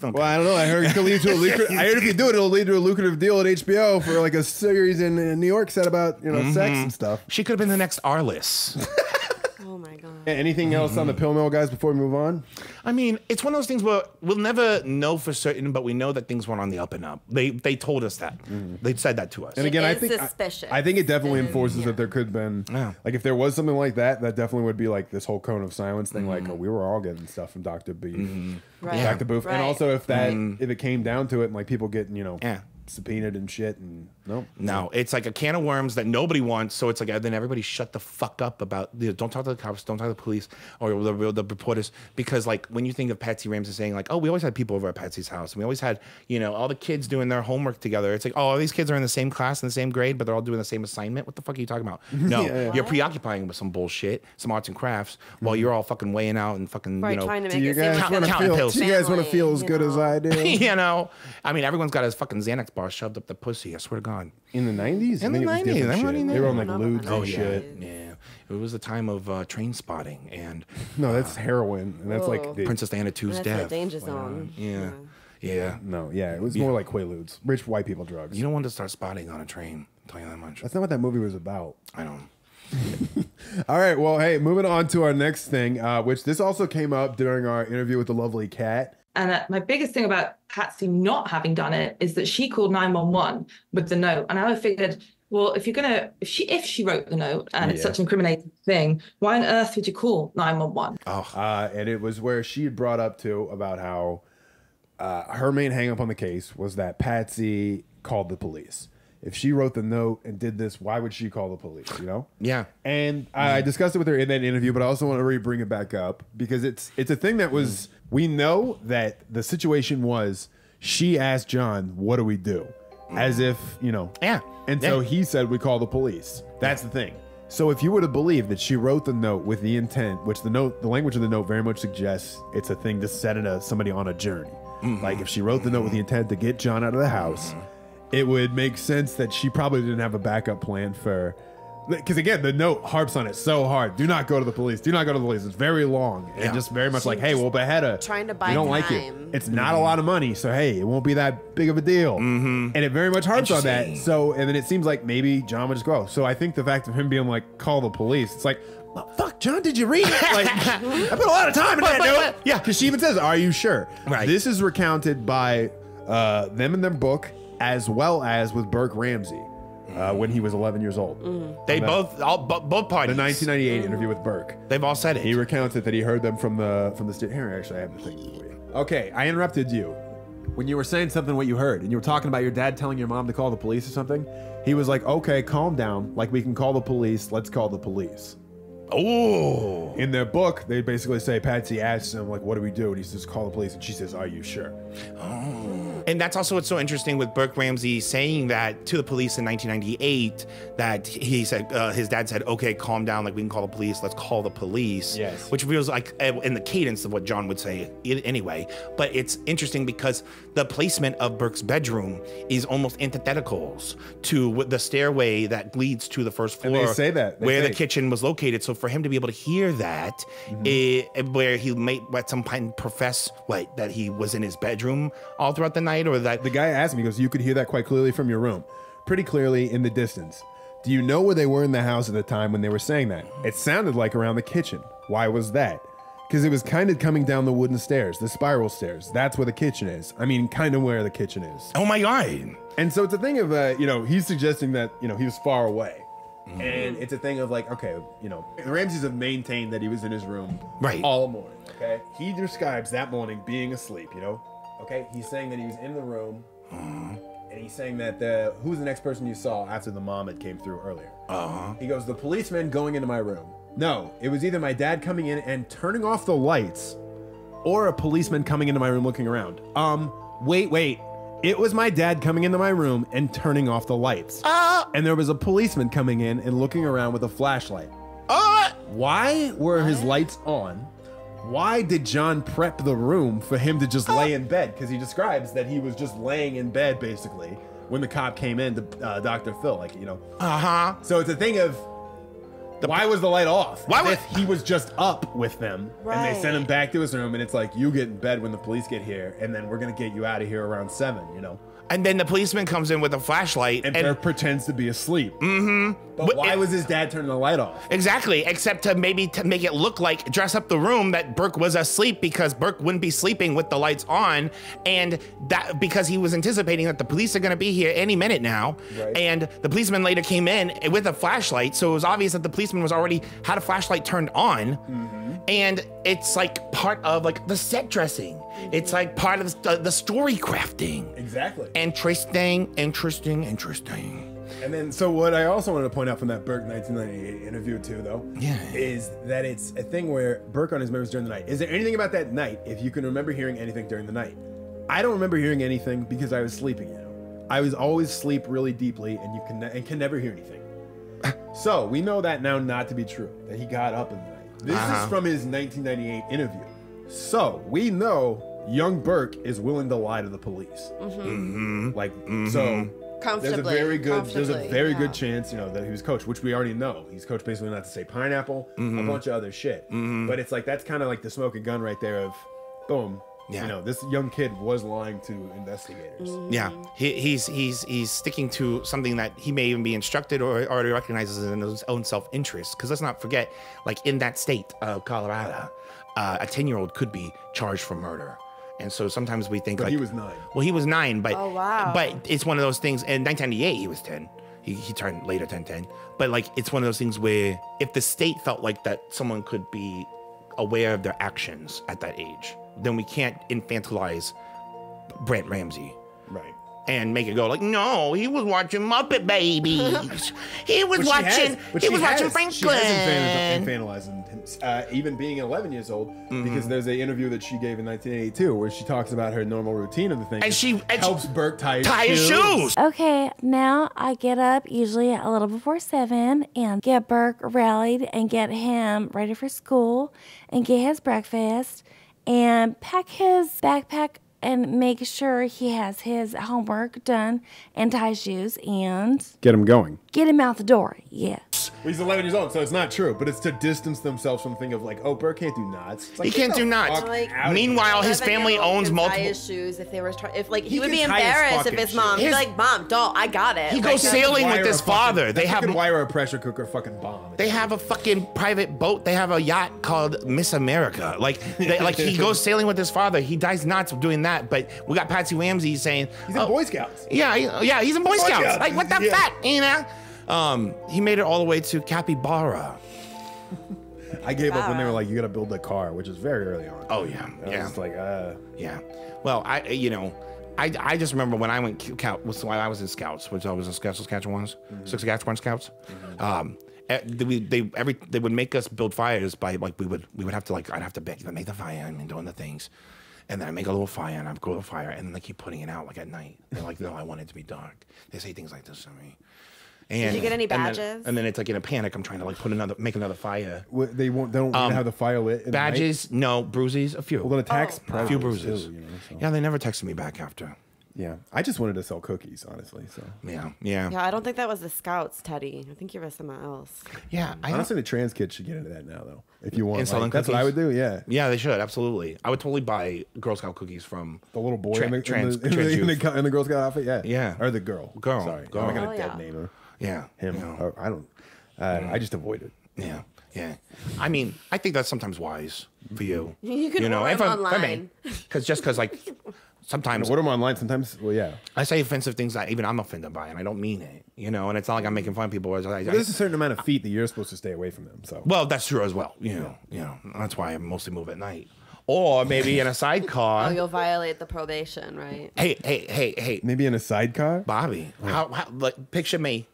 [SPEAKER 1] Well, I don't know. I heard it could lead to a lucrative. I heard if you do it, it'll lead to a lucrative deal at HBO for like a series in New York set about sex and stuff.
[SPEAKER 2] She could have been the next Arliss.
[SPEAKER 3] Oh my god.
[SPEAKER 1] Anything else on the pill mill, guys, before we move on?
[SPEAKER 2] I mean, it's one of those things where we'll never know for certain, but we know that things went on the up and up. They told us that. They said that to us.
[SPEAKER 1] And again,
[SPEAKER 3] It
[SPEAKER 1] I
[SPEAKER 3] is
[SPEAKER 1] think
[SPEAKER 3] suspicious.
[SPEAKER 1] I think it definitely enforces
[SPEAKER 3] Yeah.
[SPEAKER 1] that there could have been
[SPEAKER 2] Yeah.
[SPEAKER 1] like if there was something like that, that definitely would be like this whole cone of silence thing. Like, oh, we were all getting stuff from Dr. Beef,
[SPEAKER 3] Right.
[SPEAKER 1] Dr. Beuf,
[SPEAKER 3] Right.
[SPEAKER 1] and also if it came down to it, and like people getting
[SPEAKER 2] Yeah.
[SPEAKER 1] subpoenaed and shit, and
[SPEAKER 2] No, it's like a can of worms that nobody wants. So it's like then everybody shut the fuck up about. Don't talk to the cops. Don't talk to the police or the reporters, because like when you think of Patsy Ramsey saying like, oh, we always had people over at Patsy's house, and we always had all the kids doing their homework together. It's like, oh, all these kids are in the same class in the same grade, but they're all doing the same assignment. What the fuck are you talking about? No, you're preoccupying with some bullshit, some arts and crafts, while you're all fucking weighing out and fucking
[SPEAKER 3] Right, trying to
[SPEAKER 1] do
[SPEAKER 3] make
[SPEAKER 1] you
[SPEAKER 3] it seem
[SPEAKER 1] guys
[SPEAKER 3] like
[SPEAKER 1] want to
[SPEAKER 2] counting
[SPEAKER 1] feel?
[SPEAKER 2] pills.
[SPEAKER 1] Do you guys want to feel as good as I do?
[SPEAKER 2] I mean, everyone's got his fucking Xanax bar shoved up the pussy. I swear to God.
[SPEAKER 1] In the 90s?
[SPEAKER 2] In the 90s, everybody
[SPEAKER 1] They were on like
[SPEAKER 3] knew.
[SPEAKER 1] lewds
[SPEAKER 3] Oh,
[SPEAKER 1] and
[SPEAKER 3] yeah.
[SPEAKER 1] shit.
[SPEAKER 2] Yeah, it was the time of train spotting and
[SPEAKER 1] No, that's heroin, and that's like the,
[SPEAKER 2] Princess Diana II's
[SPEAKER 3] That's
[SPEAKER 2] death.
[SPEAKER 3] the danger zone.
[SPEAKER 2] Yeah. Yeah.
[SPEAKER 1] no, yeah, it was more like Quaaludes, rich white people drugs.
[SPEAKER 2] You don't want to start spotting on a train. I'll tell you that much.
[SPEAKER 1] That's not what that movie was about.
[SPEAKER 2] I don't.
[SPEAKER 1] All right, well, hey, moving on to our next thing, which this also came up during our interview with the lovely Kat.
[SPEAKER 7] And my biggest thing about Patsy not having done it is that she called 911 with the note. And I figured, well, if she wrote the note and it's such an incriminating thing, why on earth would you call 911?
[SPEAKER 1] And it was where she had brought up too about how her main hang up on the case was that Patsy called the police. If she wrote the note and did this, why would she call the police,
[SPEAKER 2] Yeah.
[SPEAKER 1] And I discussed it with her in that interview, but I also want to bring it back up because it's a thing that was, we know that the situation was she asked John, what do we do? As if,
[SPEAKER 2] Yeah.
[SPEAKER 1] And so he said, we call the police. That's the thing. So if you were to believe that she wrote the note with the intent, which the language of the note very much suggests it's a thing to set somebody on a journey. Like if she wrote the note with the intent to get John out of the house, it would make sense that she probably didn't have a backup plan for, because again, the note harps on it so hard. Do not go to the police. Do not go to the police. It's very long and just very much like, hey, we'll behead her.
[SPEAKER 3] Trying to buy
[SPEAKER 1] we don't like
[SPEAKER 3] time.
[SPEAKER 1] it. It's not a lot of money, so hey, it won't be that big of a deal. And it very much harps on that.
[SPEAKER 2] Interesting.
[SPEAKER 1] So, and then it seems like maybe John would just go. So I think the fact of him being like, call the police, it's like, well, fuck, John, did you read it? Like, I put a lot of time in that note. Yeah, because she even says, are you sure?
[SPEAKER 2] Right.
[SPEAKER 1] This is recounted by them in their book, as well as with Burke Ramsey when he was 11 years old.
[SPEAKER 2] They both parties.
[SPEAKER 1] The 1998 interview with Burke.
[SPEAKER 2] They've all said it.
[SPEAKER 1] He recounted that he heard them from the state. Here, actually, I have the thing for you. Okay, I interrupted you. When you were saying something, what you heard, and you were talking about your dad telling your mom to call the police or something, he was like, okay, calm down. Like, we can call the police. Let's call the police.
[SPEAKER 2] Oh.
[SPEAKER 1] In their book, they basically say, Patsy asks him, like, what do we do? And he says, call the police. And she says, are you sure?
[SPEAKER 2] And that's also what's so interesting with Burke Ramsey saying that to the police in 1998, that he said, his dad said, okay, calm down, like we can call the police, let's call the police.
[SPEAKER 1] Yes.
[SPEAKER 2] Which feels like in the cadence of what John would say anyway. But it's interesting because the placement of Burke's bedroom is almost antitheticals to the stairway that leads to the first floor.
[SPEAKER 1] And they say that.
[SPEAKER 2] Where the kitchen was located. So for him to be able to hear that, where he may at some point profess that he was in his bedroom all throughout the night, or that
[SPEAKER 1] The guy asked me, he goes, you could hear that quite clearly from your room. Pretty clearly in the distance. Do you know where they were in the house at the time when they were saying that? It sounded like around the kitchen. Why was that? Because it was kind of coming down the wooden stairs, the spiral stairs. That's where the kitchen is. I mean, kind of where the kitchen is.
[SPEAKER 2] oh my God.
[SPEAKER 1] And so it's a thing of, he's suggesting that, he was far away. And it's a thing of like, okay, the Ramseys have maintained that he was in his room all morning, okay? He describes that morning being asleep, Okay, he's saying that he was in the room, and he's saying that who's the next person you saw after the mom had came through earlier? He goes, the policeman going into my room. No, it was either my dad coming in and turning off the lights, or a policeman coming into my room looking around. Wait. It was my dad coming into my room and turning off the lights. And there was a policeman coming in and looking around with a flashlight. Why were his lights on? Why did John prep the room for him to just lay in bed? Because he describes that he was just laying in bed, basically, when the cop came in to Dr. Phil, So it's a thing of... Why was the light off?
[SPEAKER 2] Why
[SPEAKER 1] As
[SPEAKER 2] was
[SPEAKER 1] if he was just up with them, and they sent him back to his room, and it's like, you get in bed when the police get here, and then we're gonna get you out of here around 7, you know?
[SPEAKER 2] And then the policeman comes in with a flashlight
[SPEAKER 1] and Burke pretends to be asleep. But why was his dad turning the light off?
[SPEAKER 2] Exactly, except to maybe to make it look like, dress up the room that Burke was asleep, because Burke wouldn't be sleeping with the lights on, and that because he was anticipating that the police are gonna be here any minute now, and the policeman later came in with a flashlight, so it was obvious that the policeman was already had a flashlight turned on, and it's like part of like the set dressing. It's like part of the story crafting.
[SPEAKER 1] Exactly.
[SPEAKER 2] Interesting.
[SPEAKER 1] And then, so what I also wanted to point out from that Burke 1998 interview too, though, is that it's a thing where Burke on his memories during the night. Is there anything about that night, if you can remember hearing anything during the night? I don't remember hearing anything because I was sleeping, you know. I was always sleep really deeply, and can never hear anything. So we know that now not to be true, that he got up in the night. This is from his 1998 interview. So we know young Burke is willing to lie to the police. Like, so there's a very good chance, you know, that he was coached, which we already know. He's coached basically not to say pineapple, a bunch of other shit. But it's like, that's kind of like the smoking gun right there of, boom. You know, this young kid was lying to investigators.
[SPEAKER 2] Yeah, he's sticking to something that he may even be instructed or already recognizes in his own self-interest. Because let's not forget, like in that state of Colorado, a 10-year-old could be charged for murder. And so sometimes we think,
[SPEAKER 1] but
[SPEAKER 2] like,
[SPEAKER 1] he was 9.
[SPEAKER 2] Well, he was 9, but
[SPEAKER 3] but
[SPEAKER 2] it's one of those things. In 1998, he was 10. He turned later 10. But like, it's one of those things where if the state felt like that someone could be aware of their actions at that age, then we can't infantilize Brent Ramsey.
[SPEAKER 1] Right.
[SPEAKER 2] And make it go like, no, he was watching Muppet Babies. He was watching Franklin.
[SPEAKER 1] She has infantilized him, even being 11 years old, because there's an interview that she gave in 1982 where she talks about her normal routine of the thing. And she helps Burke tie his shoes.
[SPEAKER 8] Okay, now I get up usually a little before 7 and get Burke rallied and get him ready for school and get his breakfast and pack his backpack and make sure he has his homework done and tie shoes and
[SPEAKER 1] get him going.
[SPEAKER 8] Get him out the door, yeah.
[SPEAKER 1] Well, he's 11 years old, so it's not true, but it's to distance themselves from the thing of like, oh, Burke can't do knots. Like,
[SPEAKER 2] he can't do knots. Meanwhile, his family owns multiple.
[SPEAKER 3] Tie his shoes if they were he would be embarrassed if his mom. He'd be like, Mom, don't, I got it.
[SPEAKER 2] He goes sailing with his father.
[SPEAKER 1] They have wire a pressure cooker fucking bomb.
[SPEAKER 2] They have a fucking private boat. They have a yacht called Miss America. Like he goes sailing with his father. He dies nuts doing that. But we got Patsy Ramsey saying
[SPEAKER 1] he's in Boy Scouts.
[SPEAKER 2] Yeah, he's in Boy Scouts. Like what the fuck, you know? He made it all the way to Capybara.
[SPEAKER 1] I gave up when they were like, you gotta build a car, which is very early on.
[SPEAKER 2] Oh yeah,
[SPEAKER 1] I was like,
[SPEAKER 2] yeah. Well, I just remember when I went while I was in Scouts, which I was in Saskatchewan Scouts. They would make us build fires by like we would have to like I'd have to make the fire and doing the things. And then I make a little fire and I grow the fire and then they keep putting it out like at night. They're like, no, I want it to be dark. They say things like this to me. And,
[SPEAKER 3] did you get any badges?
[SPEAKER 2] And then it's like in a panic, I'm trying to like make another fire.
[SPEAKER 1] They don't have the fire lit.
[SPEAKER 2] Badges, no. Bruises, a few.
[SPEAKER 1] Well, then attacks,
[SPEAKER 2] a few bruises.
[SPEAKER 1] Too, you know, so.
[SPEAKER 2] Yeah, they never texted me back after.
[SPEAKER 1] Yeah, I just wanted to sell cookies, honestly. So
[SPEAKER 2] yeah.
[SPEAKER 3] I don't think that was the Scouts, Teddy. I think you were someone else.
[SPEAKER 2] Yeah,
[SPEAKER 1] honestly, the trans kids should get into that now, though. If you want,
[SPEAKER 2] like,
[SPEAKER 1] that's what I would do. Yeah,
[SPEAKER 2] yeah, they should absolutely. I would totally buy Girl Scout cookies from
[SPEAKER 1] the little boy in the Girl Scout outfit.
[SPEAKER 2] Yeah,
[SPEAKER 1] or the girl.
[SPEAKER 2] Sorry,
[SPEAKER 1] I'm not gonna dead name her.
[SPEAKER 2] Yeah,
[SPEAKER 1] him. Or, I don't. I just avoid it.
[SPEAKER 2] Yeah. I mean, I think that's sometimes wise for you.
[SPEAKER 3] You can order them online.
[SPEAKER 2] Because like. Sometimes
[SPEAKER 1] order them online. Sometimes, well, yeah.
[SPEAKER 2] I say offensive things that even I'm offended by, and I don't mean it, you know. And it's not like I'm making fun of people.
[SPEAKER 1] There's a certain amount of feet that you're supposed to stay away from them. So,
[SPEAKER 2] well, that's true as well. You know, that's why I mostly move at night, or maybe in a sidecar.
[SPEAKER 3] Oh, you'll violate the probation, right?
[SPEAKER 2] Hey.
[SPEAKER 1] Maybe in a sidecar,
[SPEAKER 2] Bobby. How like picture me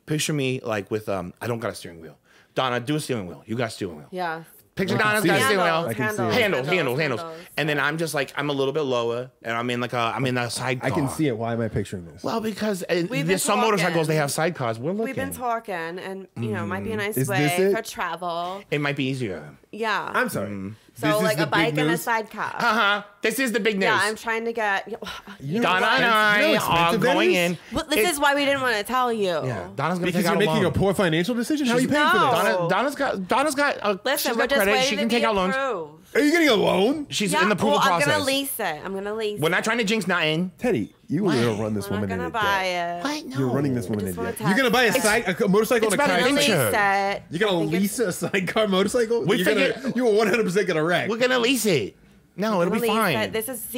[SPEAKER 2] like with I don't got a steering wheel. Donna, do a steering wheel. You got a steering wheel.
[SPEAKER 3] Yeah.
[SPEAKER 2] Picture Donna's got a steering wheel.
[SPEAKER 3] Handles.
[SPEAKER 2] And then I'm just like, I'm a little bit lower, and I'm in a sidecar.
[SPEAKER 1] I can see it. Why am I picturing this?
[SPEAKER 2] Well, because there's some motorcycles, they have sidecars.
[SPEAKER 3] We've been talking, and, might be a nice way for travel.
[SPEAKER 2] It might be easier.
[SPEAKER 3] Yeah.
[SPEAKER 1] I'm sorry.
[SPEAKER 3] So like a bike and a sidecar.
[SPEAKER 2] This is the big news.
[SPEAKER 3] Yeah, I'm trying to get.
[SPEAKER 2] Donna and I are going in.
[SPEAKER 3] Well, this is why we didn't want to tell you.
[SPEAKER 2] Yeah, Donna's gonna
[SPEAKER 1] Because
[SPEAKER 2] take out
[SPEAKER 1] you're making
[SPEAKER 2] loan.
[SPEAKER 1] a poor financial decision. How are you paying for this?
[SPEAKER 2] Donna's got.
[SPEAKER 3] Listen,
[SPEAKER 2] she's
[SPEAKER 3] we're
[SPEAKER 2] got
[SPEAKER 3] just
[SPEAKER 2] credit.
[SPEAKER 3] waiting
[SPEAKER 2] She
[SPEAKER 3] to
[SPEAKER 2] can
[SPEAKER 3] be
[SPEAKER 2] take out loans.
[SPEAKER 3] approved.
[SPEAKER 1] Are you getting a loan?
[SPEAKER 2] She's in the approval process.
[SPEAKER 3] I'm gonna lease it. I'm gonna lease.
[SPEAKER 2] We're not trying to jinx nothing.
[SPEAKER 1] Teddy, you were gonna run this
[SPEAKER 3] We're not
[SPEAKER 1] woman
[SPEAKER 3] gonna
[SPEAKER 1] into
[SPEAKER 3] buy
[SPEAKER 1] debt.
[SPEAKER 3] it.
[SPEAKER 2] What? No.
[SPEAKER 1] You're running this woman
[SPEAKER 3] just
[SPEAKER 1] into
[SPEAKER 3] wanna
[SPEAKER 1] debt. You're gonna buy a motorcycle
[SPEAKER 2] it's
[SPEAKER 1] and a
[SPEAKER 2] about
[SPEAKER 1] kayak.
[SPEAKER 2] an adventure.
[SPEAKER 3] Lease it.
[SPEAKER 1] You're gonna lease a sidecar motorcycle?
[SPEAKER 2] We
[SPEAKER 1] You're
[SPEAKER 2] figured-
[SPEAKER 1] you were 100% gonna wreck.
[SPEAKER 2] We're gonna lease it. No, it'll be fine.
[SPEAKER 3] This is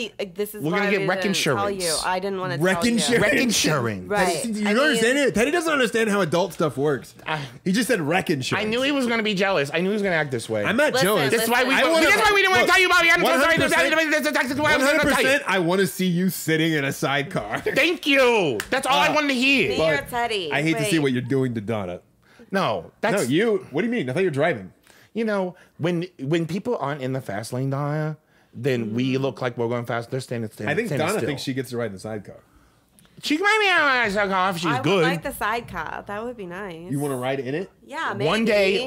[SPEAKER 2] We're
[SPEAKER 3] why
[SPEAKER 2] gonna get
[SPEAKER 3] we
[SPEAKER 2] wreck
[SPEAKER 3] didn't tell
[SPEAKER 2] insurance.
[SPEAKER 3] you. I didn't want to
[SPEAKER 1] Wreck
[SPEAKER 3] tell you.
[SPEAKER 1] insurance?
[SPEAKER 2] Wreck insurance.
[SPEAKER 3] Right.
[SPEAKER 1] You don't understand it? Teddy doesn't understand how adult stuff works. He just said wreck insurance.
[SPEAKER 2] I knew he was gonna be jealous. I knew he was gonna act this way.
[SPEAKER 1] I'm not
[SPEAKER 3] Listen,
[SPEAKER 1] jealous.
[SPEAKER 2] That's why we.
[SPEAKER 1] I
[SPEAKER 2] That's
[SPEAKER 1] wanna-
[SPEAKER 2] why we didn't want to
[SPEAKER 1] look,
[SPEAKER 2] tell you, Bobby. I'm so sorry.
[SPEAKER 1] 100%, I want to see you sitting in a sidecar.
[SPEAKER 2] Thank you. That's all I wanted to hear.
[SPEAKER 3] Me or Teddy?
[SPEAKER 1] I hate to see
[SPEAKER 3] Wait.
[SPEAKER 1] what you're doing to Donna.
[SPEAKER 2] No, that's
[SPEAKER 1] No, you. What do you mean? I thought you were driving.
[SPEAKER 2] you know when people aren't in the fast lane, Donna, then we look like we're going fast. They're standing still.
[SPEAKER 1] I think
[SPEAKER 2] standing
[SPEAKER 1] Donna
[SPEAKER 2] still.
[SPEAKER 1] thinks she gets to ride in the sidecar.
[SPEAKER 2] She might be on a sidecar if she's
[SPEAKER 3] I
[SPEAKER 2] good.
[SPEAKER 3] would like the sidecar. That would be nice.
[SPEAKER 1] You want to ride in it?
[SPEAKER 3] Yeah, maybe.
[SPEAKER 2] One day-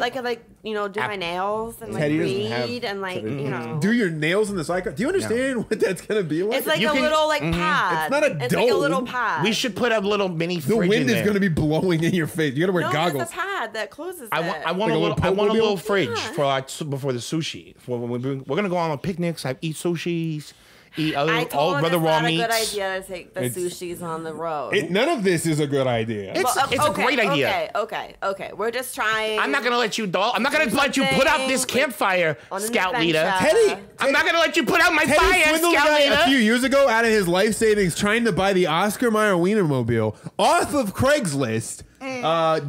[SPEAKER 3] I could do my nails and like
[SPEAKER 1] Teddy doesn't have-
[SPEAKER 3] read and like you know.
[SPEAKER 1] Do your nails in the sidecar? Do you understand what that's gonna be like?
[SPEAKER 3] It's like
[SPEAKER 2] You
[SPEAKER 3] a
[SPEAKER 2] can-
[SPEAKER 3] little like pad.
[SPEAKER 1] It's not a
[SPEAKER 3] It's like a
[SPEAKER 1] dome.
[SPEAKER 3] little pad.
[SPEAKER 2] We should put a little mini
[SPEAKER 1] the
[SPEAKER 2] fridge
[SPEAKER 1] wind
[SPEAKER 2] in
[SPEAKER 1] is
[SPEAKER 2] there.
[SPEAKER 1] going to be blowing in your face. You got to wear
[SPEAKER 3] No,
[SPEAKER 1] goggles.
[SPEAKER 3] it's a pad that closes
[SPEAKER 2] I
[SPEAKER 3] it.
[SPEAKER 2] want
[SPEAKER 1] Like a little
[SPEAKER 2] I want a little
[SPEAKER 1] Pokemobile?
[SPEAKER 2] fridge
[SPEAKER 3] Yeah.
[SPEAKER 2] for like before the sushi. For when we're gonna go on picnics. I eat sushis, eat
[SPEAKER 3] I
[SPEAKER 2] other
[SPEAKER 3] told him
[SPEAKER 2] other
[SPEAKER 3] it's
[SPEAKER 2] raw
[SPEAKER 3] not a
[SPEAKER 2] meats.
[SPEAKER 3] good idea to take the
[SPEAKER 1] It's-
[SPEAKER 3] sushis on the road.
[SPEAKER 1] None of this is a good idea.
[SPEAKER 2] It's a great idea.
[SPEAKER 3] Okay. We're just trying.
[SPEAKER 2] I'm not gonna let you I'm not gonna let you put out this
[SPEAKER 3] something,
[SPEAKER 2] campfire,
[SPEAKER 3] on an
[SPEAKER 2] scout leader.
[SPEAKER 3] adventure.
[SPEAKER 2] I'm not gonna let you put out my
[SPEAKER 1] Teddy
[SPEAKER 2] fire,
[SPEAKER 1] swindled a
[SPEAKER 2] scout
[SPEAKER 1] guy a few
[SPEAKER 2] leader.
[SPEAKER 1] years ago out of his life savings trying to buy the Oscar Mayer Wienermobile off of Craigslist.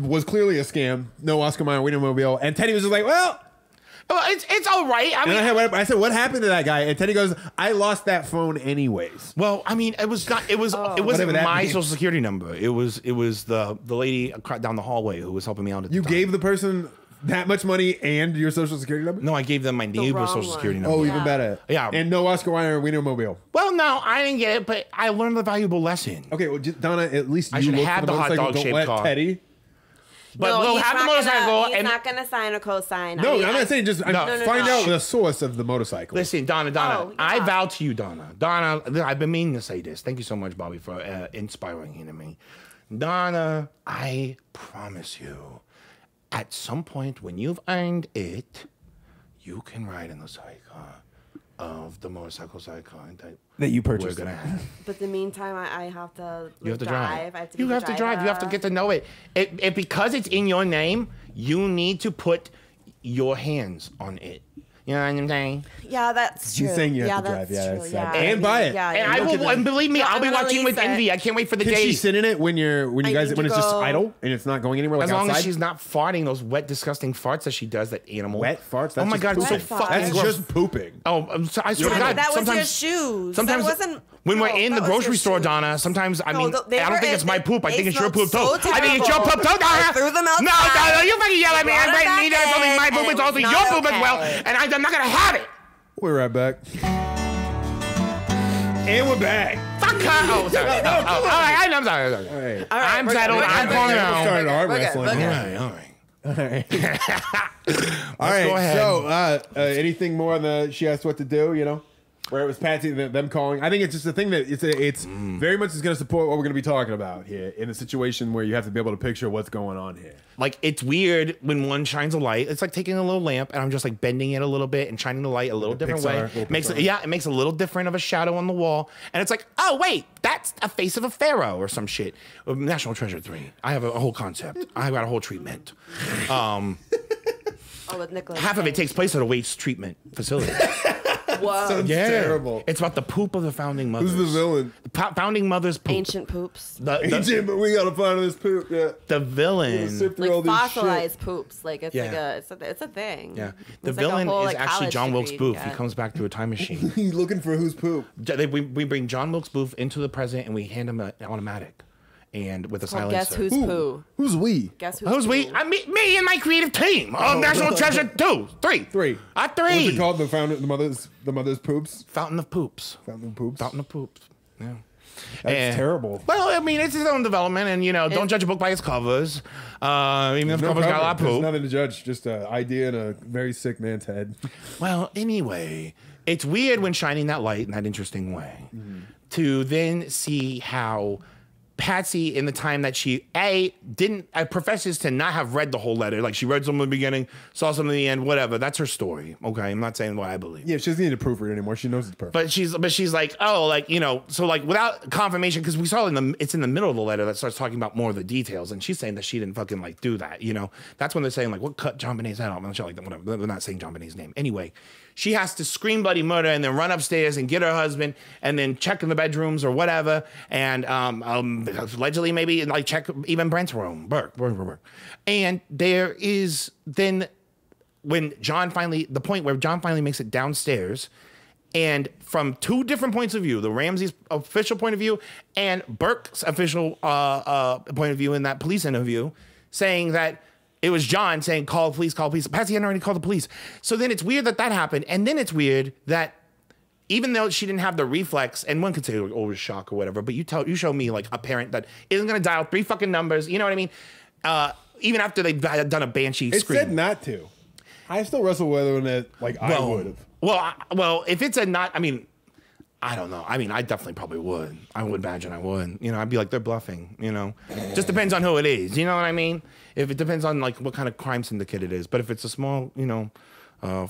[SPEAKER 1] Was clearly a scam. No Oscar Mayer Wienermobile. And Teddy was just like, well.
[SPEAKER 2] Well, it's all right. I
[SPEAKER 1] And
[SPEAKER 2] mean,
[SPEAKER 1] I said, what happened to that guy? And Teddy goes, I lost that phone anyways.
[SPEAKER 2] well, I mean, it was not. It wasn't
[SPEAKER 1] Whatever that
[SPEAKER 2] my
[SPEAKER 1] means.
[SPEAKER 2] social security number. It was the lady down the hallway who was helping me out at the
[SPEAKER 1] You
[SPEAKER 2] time.
[SPEAKER 1] gave the person that much money and your social security number?
[SPEAKER 2] No, I gave them my neighbor's
[SPEAKER 3] wrong
[SPEAKER 2] social security
[SPEAKER 3] one.
[SPEAKER 2] number.
[SPEAKER 1] Oh, even better.
[SPEAKER 2] Yeah.
[SPEAKER 1] And no Oscar Mayer Wienermobile.
[SPEAKER 2] Well, no, I didn't get it, but I learned a valuable lesson.
[SPEAKER 1] Okay, well, Donna, at least
[SPEAKER 2] I
[SPEAKER 1] you
[SPEAKER 2] should
[SPEAKER 1] look
[SPEAKER 2] have
[SPEAKER 1] for the
[SPEAKER 2] the hot
[SPEAKER 1] motorcycle.
[SPEAKER 2] dog
[SPEAKER 1] Don't
[SPEAKER 2] shaped
[SPEAKER 1] let
[SPEAKER 2] car.
[SPEAKER 1] Teddy.
[SPEAKER 2] But
[SPEAKER 3] No,
[SPEAKER 2] we'll
[SPEAKER 3] he's
[SPEAKER 2] have the
[SPEAKER 3] not
[SPEAKER 2] motorcycle.
[SPEAKER 3] He's
[SPEAKER 2] And
[SPEAKER 3] not gonna sign a co-sign.
[SPEAKER 1] No,
[SPEAKER 3] I mean,
[SPEAKER 1] I'm not saying just
[SPEAKER 2] No.
[SPEAKER 1] find
[SPEAKER 3] No.
[SPEAKER 1] out the source of the motorcycle.
[SPEAKER 2] listen, Donna,
[SPEAKER 3] Oh,
[SPEAKER 2] I
[SPEAKER 3] yeah.
[SPEAKER 2] vow to you, Donna. I've been meaning to say this. Thank you so much, Bobby, for inspiring him to me. Donna, I promise you, at some point when you've earned it, you can ride in the sidecar of the motorcycle sidecar
[SPEAKER 1] That you
[SPEAKER 2] we're
[SPEAKER 1] purchased.
[SPEAKER 2] gonna have.
[SPEAKER 3] But the meantime, I have to.
[SPEAKER 2] You have to
[SPEAKER 3] drive.
[SPEAKER 2] drive.
[SPEAKER 3] I have to
[SPEAKER 2] You
[SPEAKER 3] be
[SPEAKER 2] have
[SPEAKER 3] the
[SPEAKER 2] to drive. You have to
[SPEAKER 3] driver.
[SPEAKER 2] get to know it. It because it's in your name. You need to put your hands on it. You know what I'm saying?
[SPEAKER 3] Yeah, that's true.
[SPEAKER 1] He's saying you have
[SPEAKER 3] yeah,
[SPEAKER 1] to drive.
[SPEAKER 3] That's
[SPEAKER 1] Yeah,
[SPEAKER 3] true.
[SPEAKER 1] that's
[SPEAKER 3] Yeah,
[SPEAKER 1] sad. And buy it.
[SPEAKER 3] Yeah,
[SPEAKER 2] And
[SPEAKER 3] yeah.
[SPEAKER 2] I will. And believe me,
[SPEAKER 3] No,
[SPEAKER 2] I'll
[SPEAKER 3] I'm
[SPEAKER 2] be
[SPEAKER 3] gonna
[SPEAKER 2] watching with
[SPEAKER 3] lease it.
[SPEAKER 2] envy. I can't wait for the
[SPEAKER 1] Can
[SPEAKER 2] day.
[SPEAKER 1] she sit in it when you
[SPEAKER 3] I
[SPEAKER 1] guys
[SPEAKER 3] need
[SPEAKER 1] when
[SPEAKER 3] to
[SPEAKER 1] it's just
[SPEAKER 3] go-
[SPEAKER 1] idle and it's not going anywhere? Like
[SPEAKER 2] As long
[SPEAKER 1] outside?
[SPEAKER 2] as she's not farting those wet, disgusting farts that she does, that animal.
[SPEAKER 1] wet farts. That's
[SPEAKER 2] Oh my
[SPEAKER 1] just
[SPEAKER 2] God, it's so
[SPEAKER 1] pooping.
[SPEAKER 3] Wet farts.
[SPEAKER 2] fucking
[SPEAKER 1] That's
[SPEAKER 2] gross.
[SPEAKER 1] just pooping.
[SPEAKER 2] Oh, I swear to
[SPEAKER 3] Yeah,
[SPEAKER 2] God.
[SPEAKER 3] that was
[SPEAKER 2] sometimes,
[SPEAKER 3] your shoes.
[SPEAKER 2] Sometimes
[SPEAKER 3] that wasn't.
[SPEAKER 2] when we're
[SPEAKER 3] no,
[SPEAKER 2] in
[SPEAKER 3] that
[SPEAKER 2] the
[SPEAKER 3] was
[SPEAKER 2] grocery
[SPEAKER 3] your
[SPEAKER 2] store,
[SPEAKER 3] shoes.
[SPEAKER 2] Donna, sometimes I
[SPEAKER 3] No,
[SPEAKER 2] mean,
[SPEAKER 3] they
[SPEAKER 2] I don't
[SPEAKER 3] were-
[SPEAKER 2] think it's my poop. I
[SPEAKER 3] they
[SPEAKER 2] think it's your poop
[SPEAKER 3] smelled
[SPEAKER 2] too.
[SPEAKER 3] so
[SPEAKER 2] I think it's your
[SPEAKER 3] terrible.
[SPEAKER 2] poop too, Donna.
[SPEAKER 3] I threw them
[SPEAKER 2] No,
[SPEAKER 3] outside.
[SPEAKER 2] no, you fucking yell at me.
[SPEAKER 3] Brought
[SPEAKER 2] I'm
[SPEAKER 3] it back
[SPEAKER 2] neither it's only my
[SPEAKER 3] in,
[SPEAKER 2] poop. It's
[SPEAKER 3] and
[SPEAKER 2] also
[SPEAKER 3] it was
[SPEAKER 2] your
[SPEAKER 3] not
[SPEAKER 2] poop as well,
[SPEAKER 3] okay.
[SPEAKER 2] and I'm not gonna have it.
[SPEAKER 1] We're right back. And we're back.
[SPEAKER 2] Fuck her. Oh, sorry. All right, I'm sorry.
[SPEAKER 1] All right.
[SPEAKER 3] All right,
[SPEAKER 2] I'm
[SPEAKER 3] we're
[SPEAKER 2] settled.
[SPEAKER 3] good,
[SPEAKER 2] I'm
[SPEAKER 3] we're
[SPEAKER 2] calm
[SPEAKER 3] good,
[SPEAKER 2] now.
[SPEAKER 3] we're
[SPEAKER 1] Started
[SPEAKER 3] good,
[SPEAKER 1] arm
[SPEAKER 3] we're good,
[SPEAKER 1] wrestling.
[SPEAKER 3] we're
[SPEAKER 2] All
[SPEAKER 3] good.
[SPEAKER 2] right.
[SPEAKER 1] All right.
[SPEAKER 2] go ahead.
[SPEAKER 1] So, anything more on the she asked what to do? You know, where it was Patsy them calling. I think it's just a thing that it's very much is going to support what we're going to be talking about here in a situation where you have to be able to picture what's going on here.
[SPEAKER 2] Like, it's weird when one shines a light. It's like taking a little lamp and I'm just like bending it a little bit and shining the light a little different way.
[SPEAKER 1] Little
[SPEAKER 2] Makes
[SPEAKER 1] Pixar.
[SPEAKER 2] it, yeah, it makes a little different of a shadow on the wall. And it's like, oh wait, that's a face of a pharaoh or some shit. National Treasure 3. I have a whole concept. I got a whole treatment.
[SPEAKER 3] Oh, with Nicholas.
[SPEAKER 2] Half of it takes place at a waste treatment facility.
[SPEAKER 3] Whoa.
[SPEAKER 1] Sounds terrible.
[SPEAKER 2] It's about the poop of the founding mothers.
[SPEAKER 1] Who's the villain?
[SPEAKER 2] The founding mothers poop.
[SPEAKER 3] Ancient poops.
[SPEAKER 1] Agent, but we gotta find this poop. Yeah.
[SPEAKER 2] The villain.
[SPEAKER 1] Sift through
[SPEAKER 3] Like
[SPEAKER 1] all this
[SPEAKER 3] fossilized poops. Like it's
[SPEAKER 2] Yeah.
[SPEAKER 3] like it's a thing.
[SPEAKER 2] Yeah. The
[SPEAKER 3] It's like a
[SPEAKER 2] villain
[SPEAKER 3] whole,
[SPEAKER 2] is
[SPEAKER 3] like,
[SPEAKER 2] actually
[SPEAKER 3] college
[SPEAKER 2] John Wilkes
[SPEAKER 3] degree you
[SPEAKER 2] Booth.
[SPEAKER 3] can
[SPEAKER 2] He
[SPEAKER 3] get.
[SPEAKER 2] comes back through a time machine.
[SPEAKER 1] shit. He's looking for whose poop.
[SPEAKER 2] We bring John Wilkes Booth into the present and we hand him an automatic and with a
[SPEAKER 3] Well,
[SPEAKER 2] silencer.
[SPEAKER 3] guess who's poo?
[SPEAKER 1] Who's we?
[SPEAKER 3] Guess who's
[SPEAKER 2] Who's we?
[SPEAKER 3] poo?
[SPEAKER 2] Me and my creative team of National Treasure 2, 3.
[SPEAKER 1] Three.
[SPEAKER 2] At
[SPEAKER 1] What's
[SPEAKER 2] 3.
[SPEAKER 1] it called? The mother's poops.
[SPEAKER 2] Fountain of Poops.
[SPEAKER 1] Fountain of poops.
[SPEAKER 2] Fountain of Poops. Yeah.
[SPEAKER 1] That's terrible.
[SPEAKER 2] Well, I mean, it's his own development, and don't judge a book by its covers. Even if the covers got a lot of
[SPEAKER 1] There's
[SPEAKER 2] poop.
[SPEAKER 1] nothing to judge. Just an idea in a very sick man's head.
[SPEAKER 2] Well, anyway, it's weird when shining that light in that interesting way to then see how Patsy, in the time that she professes to not have read the whole letter, like she read some in the beginning, saw some in the end, whatever. That's her story. Okay, I'm not saying what I believe.
[SPEAKER 1] Yeah, she doesn't need to proofread anymore. She knows it's perfect.
[SPEAKER 2] But she's like, oh, like so like without confirmation, because we saw it's in the middle of the letter that starts talking about more of the details, and she's saying that she didn't fucking like do that. That's when they're saying like, what cut JonBenet's head off and shit like that. Whatever. They're not saying JonBenet's name anyway. She has to scream bloody murder and then run upstairs and get her husband and then check in the bedrooms or whatever. And allegedly maybe like check even Brent's room, Burke. And there is then when the point where John finally makes it downstairs, and from two different points of view, the Ramsey's official point of view and Burke's official point of view in that police interview, saying that it was John saying, call police, call police. Patsy hadn't already called the police. So then it's weird that happened. And then it's weird that even though she didn't have the reflex, and one could say, oh, it was shock or whatever, but you show me like a parent that isn't going to dial 3 fucking numbers. You know what I mean? Even after they've done a banshee scream.
[SPEAKER 1] It said not to. I still wrestle with whether or not I would have.
[SPEAKER 2] Well, if it's a not, I mean, I don't know. I mean, I definitely probably would. I would imagine I would. I'd be like, they're bluffing, Just depends on who it is. You know what I mean? If it depends on like what kind of crime syndicate it is. But if it's a small,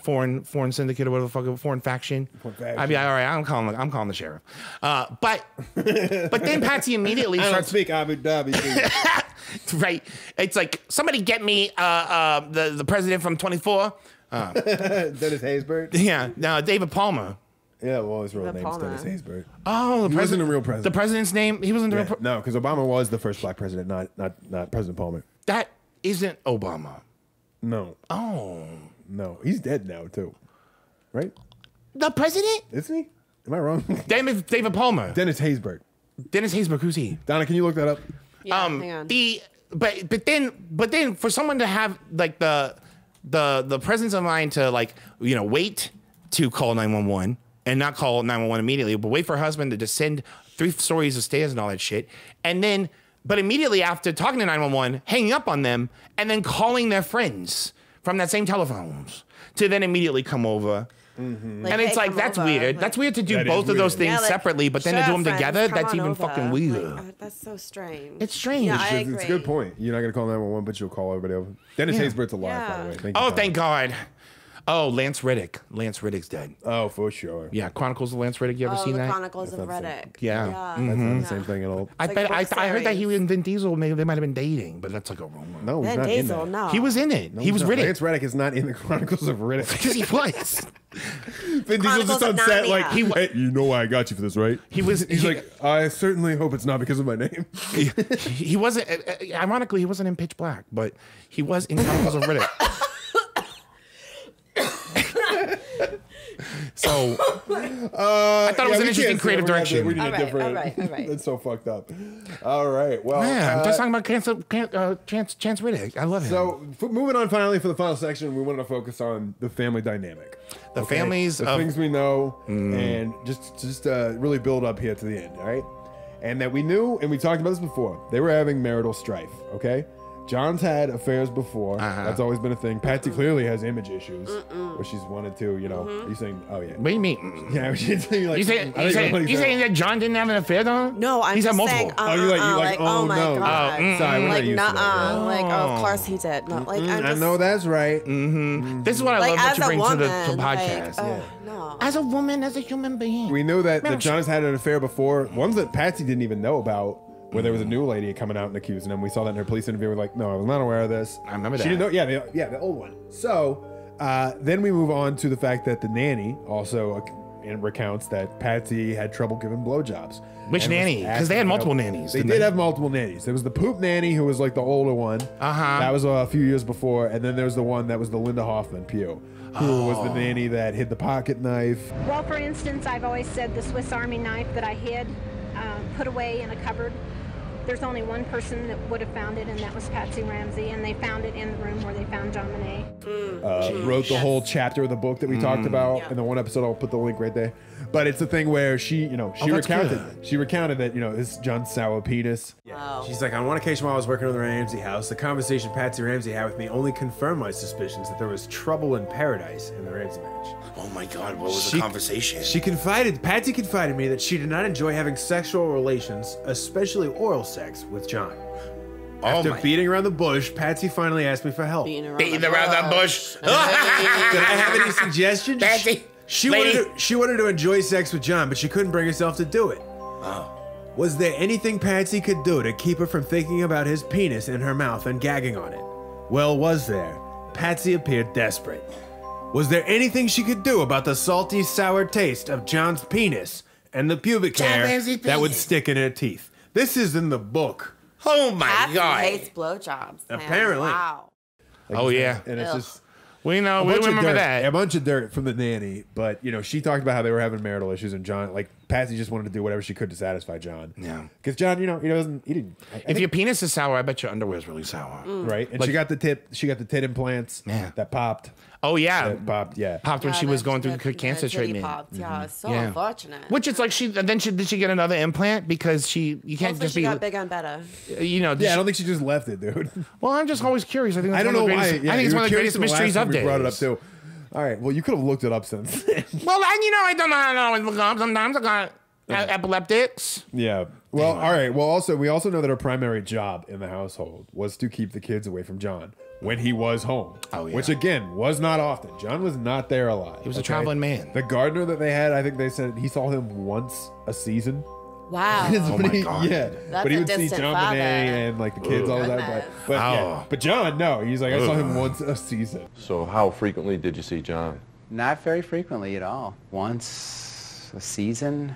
[SPEAKER 2] foreign syndicate or whatever the fuck, foreign faction, I'd be like, all right, I'm calling the sheriff. But then Patsy immedley starts.
[SPEAKER 1] I don't speak Abu Dhabi.
[SPEAKER 2] Right. It's like, somebody get me the president from 24.
[SPEAKER 1] Dennis Haysbert?
[SPEAKER 2] Yeah. No, David Palmer.
[SPEAKER 1] Yeah, well, his real name is Dennis Haysbert.
[SPEAKER 2] Oh,
[SPEAKER 1] he wasn't a real president.
[SPEAKER 2] The president's name? He wasn't the real
[SPEAKER 1] No, because Obama was the first black president, not President Palmer.
[SPEAKER 2] That isn't Obama.
[SPEAKER 1] No.
[SPEAKER 2] Oh.
[SPEAKER 1] No, he's dead now, too. Right?
[SPEAKER 2] The president?
[SPEAKER 1] Isn't he? Am I wrong?
[SPEAKER 2] David Palmer.
[SPEAKER 1] Dennis Haysbert.
[SPEAKER 2] Dennis Haysbert, who's he?
[SPEAKER 1] Donna, can you look that up?
[SPEAKER 3] Yeah, hang on.
[SPEAKER 2] But then for someone to have like the presence of mind to like, wait to call 911 and not call 911 immediately, but wait for her husband to descend 3 stories of stairs and all that shit. And then, but immediately after talking to 911, hanging up on them and then calling their friends from that same telephones to then immediately come over.
[SPEAKER 3] Mm-hmm.
[SPEAKER 2] And it's like, that's weird. That's weird to do both of those things separately, but then to do them together, that's even fucking weird.
[SPEAKER 3] That's so strange.
[SPEAKER 2] It's strange.
[SPEAKER 3] Yeah, I agree.
[SPEAKER 1] It's a good point. You're not going to call 911, but you'll call everybody over. Dennis Haysbert's alive, by the way. Thank you,
[SPEAKER 2] thank God. Oh, Lance Reddick. Lance Reddick's dead.
[SPEAKER 1] Oh, for sure.
[SPEAKER 2] Yeah, Chronicles of Lance Reddick. You ever seen that?
[SPEAKER 3] Chronicles of Reddick.
[SPEAKER 2] Yeah.
[SPEAKER 1] That's not the same thing at all.
[SPEAKER 2] I heard that he and Vin Diesel, maybe they might have been dating, but that's like a rumor.
[SPEAKER 1] No, he's
[SPEAKER 3] Vin
[SPEAKER 1] not
[SPEAKER 3] Diesel,
[SPEAKER 1] in that.
[SPEAKER 3] no.
[SPEAKER 2] He was in it.
[SPEAKER 1] No,
[SPEAKER 2] he was Reddick.
[SPEAKER 1] Lance Reddick is not in the Chronicles of Reddick.
[SPEAKER 2] Because he was.
[SPEAKER 1] Vin Diesel's just on set like,
[SPEAKER 3] Narnia.
[SPEAKER 1] hey, you know why I got you for this, right? He's like, I certainly hope it's not because of my name.
[SPEAKER 2] He wasn't, ironically, he wasn't in Pitch Black, but he was in Chronicles of Reddick. So I thought it was an interesting creative direction.
[SPEAKER 1] We need a different.
[SPEAKER 3] All right.
[SPEAKER 1] That's so fucked up. All right. Well,
[SPEAKER 2] I'm just talking about Chance Reddick. I love him.
[SPEAKER 1] So moving on, finally for the final section, we wanted to focus on the family dynamic,
[SPEAKER 2] the families,
[SPEAKER 1] the things we know, and just really build up here to the end. All right, and that we knew, and we talked about this before. They were having marital strife. Okay. John's had affairs before. That's always been a thing. Patsy clearly has image issues, where she's wanted to, You're saying, oh yeah.
[SPEAKER 2] What do you mean?
[SPEAKER 1] Yeah, she's saying like.
[SPEAKER 2] You saying that John didn't have an affair though?
[SPEAKER 3] No, I'm
[SPEAKER 2] He's
[SPEAKER 3] just
[SPEAKER 2] had
[SPEAKER 3] saying.
[SPEAKER 2] multiple.
[SPEAKER 1] you like, oh
[SPEAKER 3] my
[SPEAKER 1] no.
[SPEAKER 3] God.
[SPEAKER 1] Sorry, we're not
[SPEAKER 3] Like,
[SPEAKER 1] used to that.
[SPEAKER 3] nuh-uh. Like, of course he did. No, like, I'm
[SPEAKER 1] I
[SPEAKER 3] just,
[SPEAKER 1] know that's right.
[SPEAKER 2] This is what I
[SPEAKER 3] like,
[SPEAKER 2] love that
[SPEAKER 3] as
[SPEAKER 2] you
[SPEAKER 3] a
[SPEAKER 2] bring
[SPEAKER 3] woman,
[SPEAKER 2] to the podcast.
[SPEAKER 3] like, no.
[SPEAKER 2] As a woman, as a human being.
[SPEAKER 1] We knew that John's had an affair before, ones that Patsy didn't even know about, where there was a new lady coming out and accusing him. We saw that in her police interview. We're like, no, I was not aware of this.
[SPEAKER 2] I remember that.
[SPEAKER 1] She didn't know. Yeah, the old one. So then we move on to the fact that the nanny also recounts that Patsy had trouble giving blowjobs.
[SPEAKER 2] Which nanny? Because they had multiple nannies.
[SPEAKER 1] They did have multiple nannies. There was the poop nanny, who was like the older one. That was a few years before. And then there was the one that was the Linda Hoffman, Pugh, who was the nanny that hid the pocket knife.
[SPEAKER 9] Well, for instance, I've always said the Swiss Army knife that I hid, put away in a cupboard. There's only one person that would have found it, and that was Patsy Ramsey, and they found it in the room where they found JonBenet.
[SPEAKER 1] Wrote the whole chapter of the book that we talked about in the one episode. I'll put the link right there. But it's a thing where she recounted
[SPEAKER 2] good.
[SPEAKER 1] she recounted that, this is John's sour penis.
[SPEAKER 3] Wow.
[SPEAKER 1] She's like, on one occasion while I was working in the Ramsey house, the conversation Patsy Ramsey had with me only confirmed my suspicions that there was trouble in paradise in the Ramsey marriage.
[SPEAKER 2] Oh my God, what was the conversation?
[SPEAKER 1] Patsy confided me that she did not enjoy having sexual relations, especially oral sex, with John. After beating around the bush, Patsy finally asked me for help.
[SPEAKER 2] Beating around the bush.
[SPEAKER 1] Did I have any suggestions?
[SPEAKER 2] Patsy,
[SPEAKER 1] she wanted to enjoy sex with John, but she couldn't bring herself to do it. Oh. Was there anything Patsy could do to keep her from thinking about his penis in her mouth and gagging on it? Well, was there? Patsy appeared desperate. Was there anything she could do about the salty, sour taste of John's penis and the pubic hair that would stick in her teeth? This is in the book.
[SPEAKER 2] Oh my
[SPEAKER 3] Patsy
[SPEAKER 2] God.
[SPEAKER 3] hates blowjobs. man.
[SPEAKER 1] Apparently.
[SPEAKER 3] Wow.
[SPEAKER 2] Oh yeah.
[SPEAKER 1] And it's just...
[SPEAKER 2] We know. We remember that.
[SPEAKER 1] A bunch of dirt from the nanny, but she talked about how they were having marital issues, and John, Patsy just wanted to do whatever she could to satisfy John.
[SPEAKER 2] Yeah.
[SPEAKER 1] Because John, he didn't.
[SPEAKER 2] If your penis is sour, I bet your underwear is really sour.
[SPEAKER 1] Right. And she got the tit implants.
[SPEAKER 2] Yeah.
[SPEAKER 1] That popped.
[SPEAKER 2] Oh yeah.
[SPEAKER 1] That popped. Yeah.
[SPEAKER 2] Popped when she was going through her cancer
[SPEAKER 3] titty
[SPEAKER 2] treatment.
[SPEAKER 3] popped. Yeah, it's so unfortunate.
[SPEAKER 2] Which it's like did she get another implant because you can't
[SPEAKER 3] Hopefully
[SPEAKER 2] just
[SPEAKER 3] she
[SPEAKER 2] be
[SPEAKER 3] got big on better.
[SPEAKER 1] Yeah, I don't think she just left it, dude.
[SPEAKER 2] Well, I'm just always curious. I think that's
[SPEAKER 1] I don't know
[SPEAKER 2] one of the
[SPEAKER 1] why.
[SPEAKER 2] greatest,
[SPEAKER 1] Yeah,
[SPEAKER 2] I think it's
[SPEAKER 1] you
[SPEAKER 2] one
[SPEAKER 1] were
[SPEAKER 2] of the
[SPEAKER 1] curious
[SPEAKER 2] greatest
[SPEAKER 1] from the
[SPEAKER 2] mysteries
[SPEAKER 1] last
[SPEAKER 2] of
[SPEAKER 1] time we brought it up
[SPEAKER 2] days.
[SPEAKER 1] too. All right. Well, you could have looked it up since then.
[SPEAKER 2] Well, I don't know how to always look up. Sometimes I got epileptics.
[SPEAKER 1] Yeah. Well, all right. Well, we also know that her primary job in the household was to keep the kids away from John when he was home. Oh, yeah. Which, again, was not often. John was not there a lot.
[SPEAKER 2] He was a traveling man.
[SPEAKER 1] The gardener that they had, I think they said he saw him once a season.
[SPEAKER 3] Wow.
[SPEAKER 2] Oh my God.
[SPEAKER 1] Yeah.
[SPEAKER 3] That's
[SPEAKER 1] but he
[SPEAKER 3] a
[SPEAKER 1] would see
[SPEAKER 3] distant
[SPEAKER 1] JonBenet
[SPEAKER 3] father.
[SPEAKER 1] and the kids all the time. But John, no. He's like, I saw him once a season.
[SPEAKER 10] So how frequently did you see John?
[SPEAKER 11] Not very frequently at all. Once a season,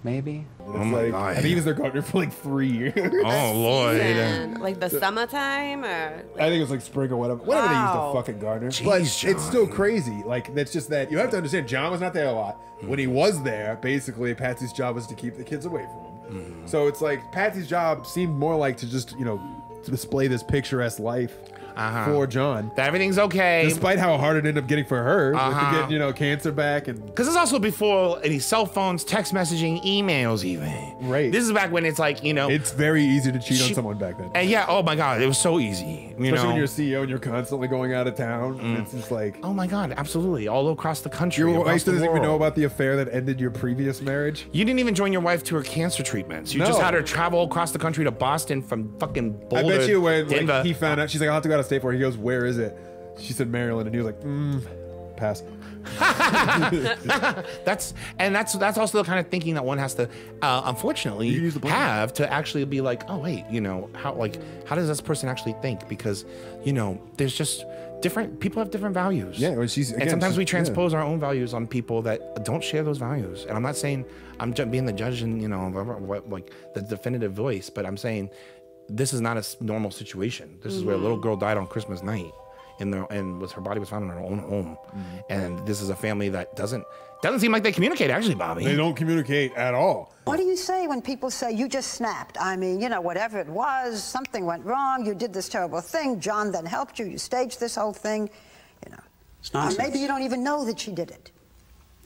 [SPEAKER 11] maybe.
[SPEAKER 1] Oh my God. I think he was their gardener for 3 years.
[SPEAKER 2] Oh Lord.
[SPEAKER 3] Season. Like the summertime, or
[SPEAKER 1] I think it was spring or whatever. Whatever they used to fucking gardener.
[SPEAKER 2] Jeez,
[SPEAKER 1] but
[SPEAKER 2] John.
[SPEAKER 1] it's still crazy. That's just that you have to understand. John was not there a lot. When he was there, basically Patsy's job was to keep the kids away from him. So it's like Patsy's job seemed more like to just to display this picturesque life for John.
[SPEAKER 2] That everything's okay.
[SPEAKER 1] Despite how hard it ended up getting for her to get cancer back and
[SPEAKER 2] because it's also before any cell phones, text messaging, emails even.
[SPEAKER 1] Right.
[SPEAKER 2] This is back when it's like
[SPEAKER 1] it's very easy to cheat on someone back then.
[SPEAKER 2] And yeah, oh my God, it was so easy.
[SPEAKER 1] Especially when you're a CEO and you're constantly going out of town. And it's just like,
[SPEAKER 2] oh my God, absolutely, all across the country.
[SPEAKER 1] Your wife doesn't even know
[SPEAKER 2] world.
[SPEAKER 1] about the affair that ended your previous marriage.
[SPEAKER 2] You didn't even join your wife to her cancer treatments. You just had her travel across the country to Boston from fucking Boulder,
[SPEAKER 1] I bet you when
[SPEAKER 2] Denver.
[SPEAKER 1] he found out, she's like, I'll have to go out of state for it. He goes, where is it? She said Maryland, and he was like, pass.
[SPEAKER 2] that's also the kind of thinking that one has to unfortunately have to actually be like, oh wait, how does this person actually think? Because there's just different people have different values.
[SPEAKER 1] Yeah,
[SPEAKER 2] and sometimes we transpose our own values on people that don't share those values. And I'm not saying I'm being the judge and the definitive voice, but I'm saying this is not a normal situation. This is where a little girl died on Christmas night, and her body was found in her own home. And this is a family that doesn't seem like they communicate. Actually, Bobby,
[SPEAKER 1] they don't communicate at all.
[SPEAKER 12] What do you say when people say you just snapped? I mean, whatever it was, something went wrong. You did this terrible thing. John then helped you. You staged this whole thing.
[SPEAKER 11] It's nonsense.
[SPEAKER 12] Maybe you don't even know that she did it.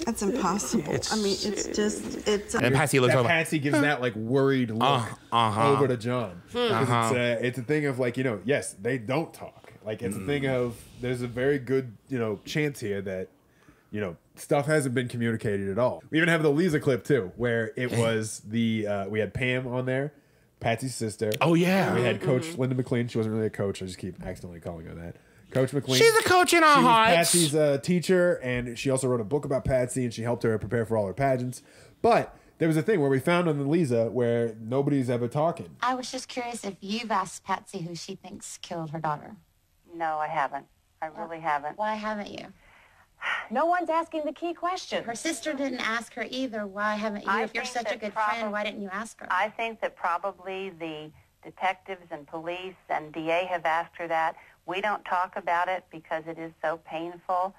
[SPEAKER 13] That's impossible.
[SPEAKER 2] And Patsy looks over.
[SPEAKER 1] Patsy gives that worried look over to John. It's a thing of yes, they don't talk. It's a thing of there's a very good chance here that stuff hasn't been communicated at all. We even have the Lisa clip too, where it was we had Pam on there, Patsy's sister.
[SPEAKER 2] Oh yeah.
[SPEAKER 1] We had Coach Linda McLean. She wasn't really a coach. I just keep accidentally calling her that. Coach McLean.
[SPEAKER 2] She's a coach in our hearts.
[SPEAKER 1] Patsy's teacher, and she also wrote a book about Patsy, and she helped her prepare for all her pageants. But there was a thing where we found on the Lisa where nobody's ever talking.
[SPEAKER 14] I was just curious if you've asked Patsy who she thinks killed her daughter.
[SPEAKER 15] No, I haven't. I really haven't.
[SPEAKER 14] Why haven't you?
[SPEAKER 15] No one's asking the key question.
[SPEAKER 14] Her sister didn't ask her either. Why haven't you? If you're such a good friend, why didn't you ask her?
[SPEAKER 15] I think that probably the detectives and police and DA have asked her that. We don't talk about it because it is so painful.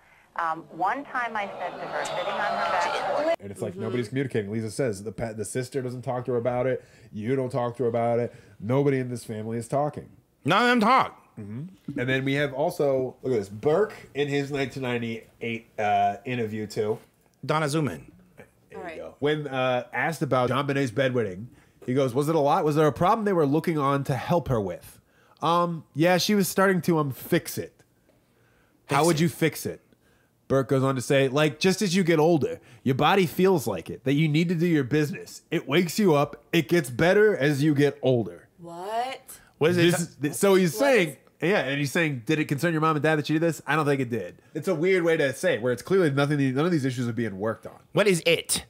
[SPEAKER 15] One time I said to her, sitting on her back porch.
[SPEAKER 1] And it's nobody's communicating. Lisa says the sister doesn't talk to her about it. You don't talk to her about it. Nobody in this family is talking.
[SPEAKER 2] None of them talk.
[SPEAKER 1] And then we have also, look at this, Burke in his 1998 interview too.
[SPEAKER 2] Donna Zuman.
[SPEAKER 1] There you go. When asked about JonBenet's bedwetting, he goes, "Was it a lot? Was there a problem they were looking on to help her with?" Yeah, she was starting to fix it. How would you fix it? Burke goes on to say, like, just as you get older, your body feels like it, that you need to do your business. It wakes you up. It gets better as you get older.
[SPEAKER 3] What?
[SPEAKER 2] What is it?
[SPEAKER 1] So he's saying, yeah, and he's saying, did it concern your mom and dad that you did this? I don't think it did. It's a weird way to say it, where it's clearly none of these issues are being worked on.
[SPEAKER 2] What is it?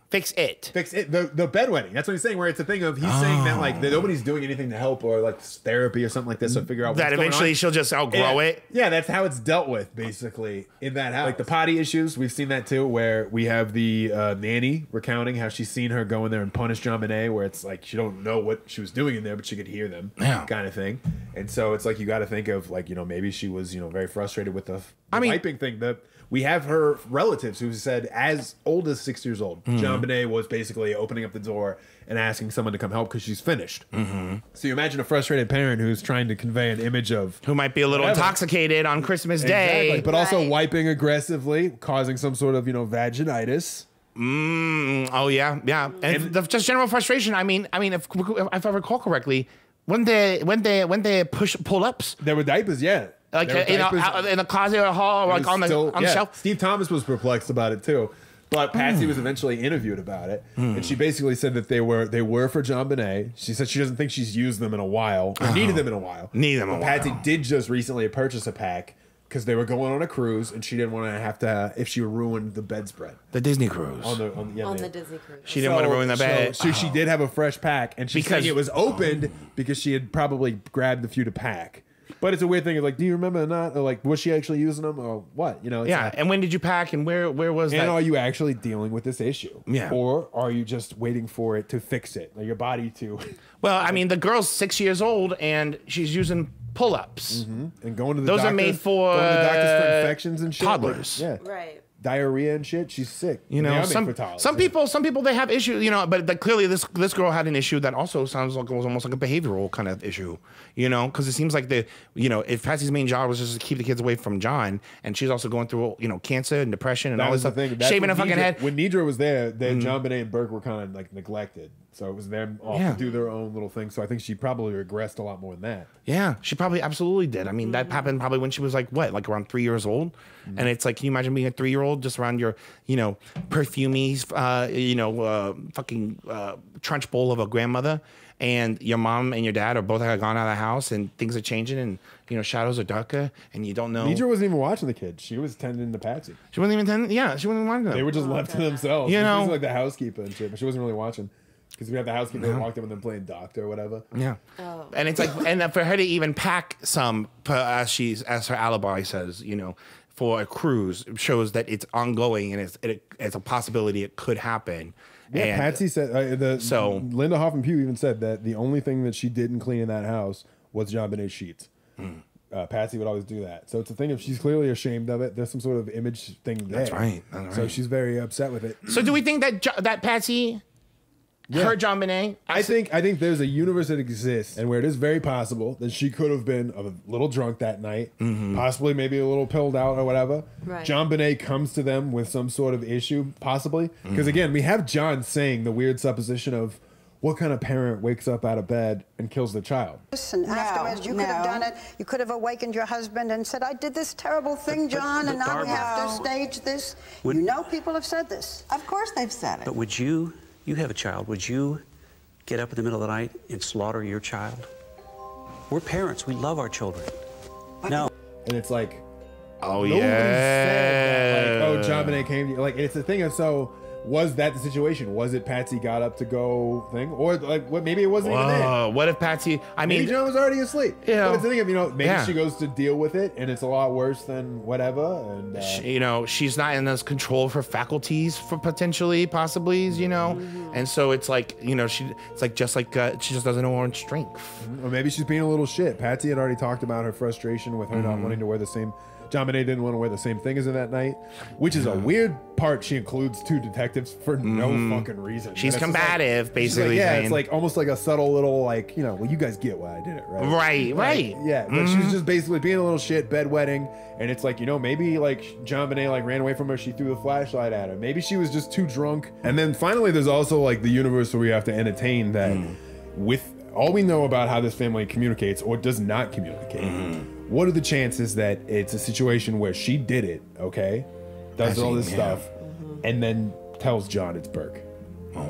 [SPEAKER 2] Fix it.
[SPEAKER 1] Fix it. The bedwetting. That's what he's saying. Where it's a thing of he's saying that like that nobody's doing anything to help or like therapy or something like this to figure out what's
[SPEAKER 2] that eventually
[SPEAKER 1] going on.
[SPEAKER 2] She'll just outgrow it.
[SPEAKER 1] Yeah, that's how it's dealt with basically in that house. Like the potty issues, we've seen that too. Where we have the nanny recounting how she's seen her go in there and punish JonBenet, where it's like she don't know what she was doing in there, but she could hear them, kind of thing. And so it's like you got to think of like maybe she was very frustrated with the wiping thing. We have her relatives who said as old as 6 years old, JonBenet was basically opening up the door and asking someone to come help because she's finished. So you imagine a frustrated parent who's trying to convey an image of...
[SPEAKER 2] Who might be a little intoxicated on Christmas Day.
[SPEAKER 1] Exactly, but also wiping aggressively, causing some sort of, vaginitis.
[SPEAKER 2] Oh, yeah, yeah. And just general frustration. I mean, if I recall correctly, when they push pull-ups...
[SPEAKER 1] There were diapers, yeah.
[SPEAKER 2] Like in a closet or a hall, or like on the shelf.
[SPEAKER 1] Steve Thomas was perplexed about it too, but Patsy was eventually interviewed about it, and she basically said that they were for JonBenet. She said she doesn't think she's used them in a while, or needed them in a while. Patsy did just recently purchase a pack because they were going on a cruise, and she didn't want to have to if she ruined the bedspread.
[SPEAKER 2] The Disney cruise.
[SPEAKER 3] On the Disney cruise.
[SPEAKER 2] She didn't want to ruin the bed.
[SPEAKER 1] So she did have a fresh pack, and she said it was opened because she had probably grabbed a few to pack. But it's a weird thing of like, do you remember or not? Or like, was she actually using them or what?
[SPEAKER 2] Yeah. And when did you pack and where was that?
[SPEAKER 1] And are you actually dealing with this issue?
[SPEAKER 2] Yeah.
[SPEAKER 1] Or are you just waiting for it to fix it? Like your body to...
[SPEAKER 2] Well, I mean, the girl's 6 years old and she's using pull-ups.
[SPEAKER 1] And going to the
[SPEAKER 2] Those
[SPEAKER 1] doctor,
[SPEAKER 2] are made for...
[SPEAKER 1] Going to the doctors for infections and shit.
[SPEAKER 2] Toddlers.
[SPEAKER 1] Like, yeah.
[SPEAKER 3] Right.
[SPEAKER 1] Diarrhea and shit. She's sick.
[SPEAKER 2] Some people they have issues, but clearly this girl had an issue that also sounds like it was almost like a behavioral kind of issue, because it seems like if Patsy's main job was just to keep the kids away from John, and she's also going through cancer and depression and all this stuff, shaving her fucking head.
[SPEAKER 1] When Nidra was there, JonBenet and Burke were kind of like neglected, so it was them off to do their own little thing. So I think she probably regressed a lot more than that.
[SPEAKER 2] Yeah, she probably absolutely did. I mean, that happened probably when she was like around 3 years old. And it's like, can you imagine being a 3-year-old just around your, perfumey, fucking trunch bowl of a grandmother, and your mom and your dad are both gone out of the house, and things are changing, and shadows are darker, and you don't know.
[SPEAKER 1] Nidra wasn't even watching the kids; she was tending to Patsy.
[SPEAKER 2] She wasn't even tending. Yeah, she wasn't watching them.
[SPEAKER 1] They were just left to themselves. She was like the housekeeper and shit, but she wasn't really watching. Because we have the housekeeper that walked up and then playing doctor or whatever.
[SPEAKER 2] Yeah. And it's like, and for her to even pack some, as her alibi says, for a cruise, shows that it's ongoing and it's a possibility it could happen.
[SPEAKER 1] Yeah, and Patsy said, Linda Hoffman Pugh even said that the only thing that she didn't clean in that house was JonBenet's sheets. Patsy would always do that. So it's a thing if she's clearly ashamed of it, there's some sort of image thing there.
[SPEAKER 2] That's right.
[SPEAKER 1] So she's very upset with it.
[SPEAKER 2] So do we think that Patsy... Her JonBenet.
[SPEAKER 1] I think there's a universe that exists, and where it is very possible that she could have been a little drunk that night, possibly maybe a little pilled out or whatever.
[SPEAKER 3] Right.
[SPEAKER 1] JonBenet comes to them with some sort of issue, possibly, because again, we have John saying the weird supposition of what kind of parent wakes up out of bed and kills the child.
[SPEAKER 12] Listen, afterwards, you could have done it. You could have awakened your husband and said, "I did this terrible thing, John, and now we have to stage this." People have said this.
[SPEAKER 13] Of course, they've said it.
[SPEAKER 16] But would you? You have a child. Would you get up in the middle of the night and slaughter your child? We're parents. We love our children. No.
[SPEAKER 1] And it's like,
[SPEAKER 2] oh,
[SPEAKER 1] nobody said that, like, oh, JonBenet came to you. Like, it's a thing of, so was that the situation? Was it Patsy got up to go thing? Or like what? Maybe it wasn't even there.
[SPEAKER 2] What if Patsy? Maybe
[SPEAKER 1] John was already asleep. But it's the thing of, maybe she goes to deal with it and it's a lot worse than whatever. And
[SPEAKER 2] she's not in as control of her faculties for possibly, and so it's like, she just doesn't know her own strength.
[SPEAKER 1] Or maybe she's being a little shit. Patsy had already talked about her frustration with her not wanting to wear the same JonBenet didn't want to wear the same thing as him that night, which is a weird part. She includes 2 detectives for no fucking reason.
[SPEAKER 2] She's combative, basically.
[SPEAKER 1] Like, it's like almost like a subtle little like, well, you guys get why I did it, right?
[SPEAKER 2] Right.
[SPEAKER 1] Yeah, but she was just basically being a little shit, bedwetting, and it's like, maybe like JonBenet like ran away from her, she threw the flashlight at her. Maybe she was just too drunk. And then finally there's also like the universe where we have to entertain that with all we know about how this family communicates or does not communicate. What are the chances that it's a situation where she did it, okay? Does all this stuff, and then tells John it's Burke?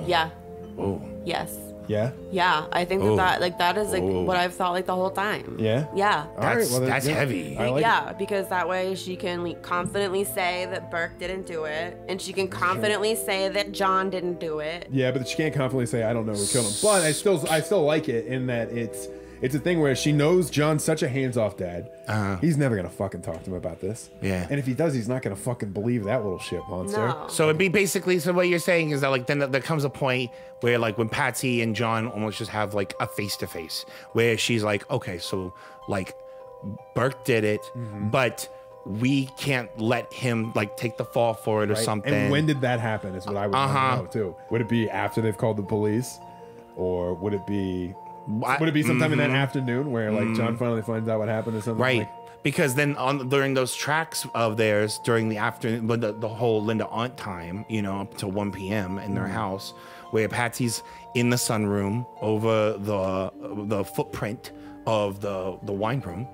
[SPEAKER 3] Yeah.
[SPEAKER 2] Oh.
[SPEAKER 3] Yes.
[SPEAKER 1] Yeah?
[SPEAKER 3] Yeah, I think that is like what I've thought like the whole time.
[SPEAKER 1] Yeah?
[SPEAKER 3] Yeah.
[SPEAKER 2] That's heavy.
[SPEAKER 1] I like it.
[SPEAKER 3] Because that way she can like, confidently say that Burke didn't do it, and she can confidently say that John didn't do it.
[SPEAKER 1] Yeah, but she can't confidently say I don't know who killed him. But I still like it in that it's a thing where she knows John's such a hands-off dad. He's never gonna fucking talk to him about this.
[SPEAKER 2] Yeah.
[SPEAKER 1] And if he does, he's not gonna fucking believe that little shit monster.
[SPEAKER 3] No.
[SPEAKER 2] So it'd be basically, so what you're saying is that like then there comes a point where like when Patsy and John almost just have like a face-to-face where she's like, okay, so like Burke did it, but we can't let him like take the fall for it or something.
[SPEAKER 1] And when did that happen is what I would want to know too. Would it be after they've called the police? Or would it be sometime in that afternoon where like John finally finds out what happened or something?
[SPEAKER 2] Right.
[SPEAKER 1] Like,
[SPEAKER 2] because then during those tracks of theirs during the afternoon, the whole Linda Aunt time, up to 1 p.m. in their house, where Patsy's in the sunroom over the footprint of the wine room,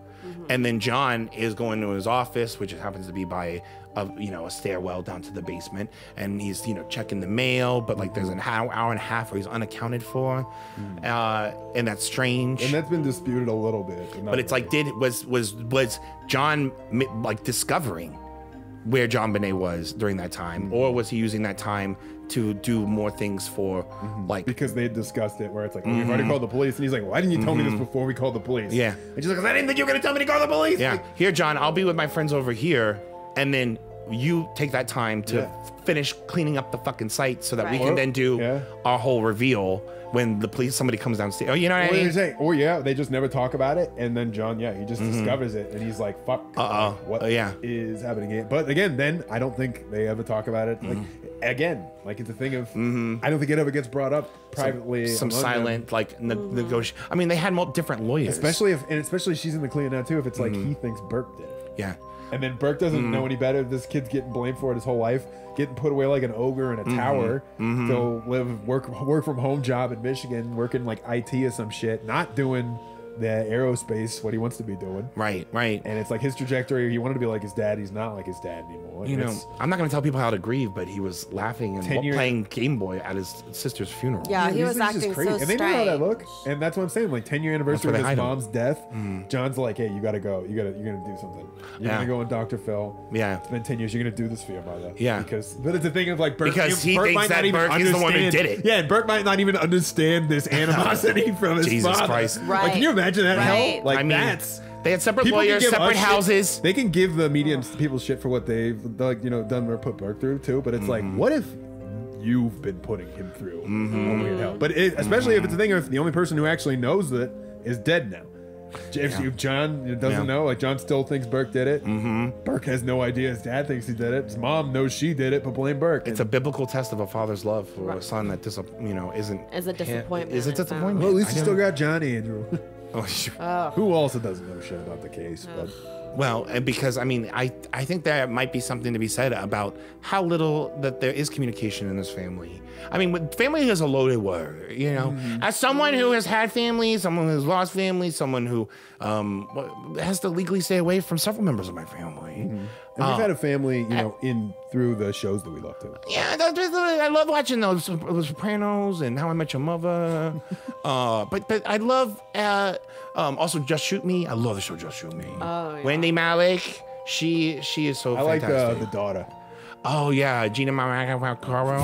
[SPEAKER 2] and then John is going to his office, which happens to be by a stairwell down to the basement, and he's checking the mail, but like there's an hour and a half where he's unaccounted for, and that's strange.
[SPEAKER 1] And that's been disputed a little bit.
[SPEAKER 2] But it's like, was John like discovering where JonBenet was during that time, or was he using that time to do more things for like,
[SPEAKER 1] because they discussed it where it's like, we've already called the police, and he's like, why didn't you tell me this before we called the police?
[SPEAKER 2] Yeah.
[SPEAKER 1] And she's like, 'cause I didn't think you were gonna tell me to call the police.
[SPEAKER 2] Yeah.
[SPEAKER 1] Like,
[SPEAKER 2] Here, John, I'll be with my friends over here, and then you take that time to finish cleaning up the fucking site so that we can then do our whole reveal when somebody comes downstairs. Oh, you know what I mean?
[SPEAKER 1] Or they just never talk about it, and then John, he just discovers it, and he's like, fuck, what is happening here? But again, then I don't think they ever talk about it. Like, again, like it's a thing of, I don't think it ever gets brought up privately.
[SPEAKER 2] Some silent, like, negotiation. I mean, they had different lawyers.
[SPEAKER 1] Especially she's in the clear now too, if it's like he thinks Burke did it.
[SPEAKER 2] Yeah.
[SPEAKER 1] And then Burke doesn't know any better. This kid's getting blamed for it his whole life, getting put away like an ogre in a tower, to work from home job in Michigan, working like IT or some shit, not doing the aerospace, what he wants to be doing.
[SPEAKER 2] Right.
[SPEAKER 1] And it's like his trajectory. He wanted to be like his dad. He's not like his dad anymore.
[SPEAKER 2] I'm not going to tell people how to grieve, but he was laughing and playing Game Boy at his sister's funeral.
[SPEAKER 3] Yeah, he was acting so
[SPEAKER 1] and they know how that look. And that's what I'm saying. Like 10-year anniversary of his mom's death. John's like, hey, you got to go. You're going to do something. You're going to go on Dr. Phil.
[SPEAKER 2] Yeah.
[SPEAKER 1] It's been 10 years. You're going to do this for your mother.
[SPEAKER 2] Yeah.
[SPEAKER 1] But it's a thing of like Burke.
[SPEAKER 2] Because he
[SPEAKER 1] Burke
[SPEAKER 2] thinks that Burke is the one who did it.
[SPEAKER 1] Yeah, and Burke might not even understand this animosity from his
[SPEAKER 2] Jesus
[SPEAKER 1] father.
[SPEAKER 2] Christ.
[SPEAKER 1] Like, can you imagine that hell? Like,
[SPEAKER 2] I mean,
[SPEAKER 1] that's...
[SPEAKER 2] They had separate lawyers, separate houses.
[SPEAKER 1] They can give the media and people shit for what they've done or put Burke through too. But it's like, what if you've been putting him through a weird hell? But especially if it's a thing if the only person who actually knows it is dead now. If John doesn't know, like John still thinks Burke did it. Burke has no idea his dad thinks he did it. His mom knows she did it, but blame Burke.
[SPEAKER 2] It's a biblical test of a father's love for a son that isn't.
[SPEAKER 3] Is a disappointment.
[SPEAKER 2] Is a disappointment.
[SPEAKER 1] Well, at least you still got Johnny, Andrew.
[SPEAKER 2] Oh.
[SPEAKER 1] Who also doesn't know shit about the case, but.
[SPEAKER 2] Well, and because I think there might be something to be said about how little that there is communication in this family. I mean, family is a loaded word, As someone who has had family, someone who's lost family, someone who has to legally stay away from several members of my family.
[SPEAKER 1] And we've had a family, in through the shows that we love to.
[SPEAKER 2] Yeah, I love watching those Sopranos and How I Met Your Mother. But I love also Just Shoot Me. I love the show Just Shoot Me.
[SPEAKER 3] Oh, yeah.
[SPEAKER 2] Wendy Malick, she is so fantastic.
[SPEAKER 1] I like the daughter.
[SPEAKER 2] Oh yeah, Gina Maracaro.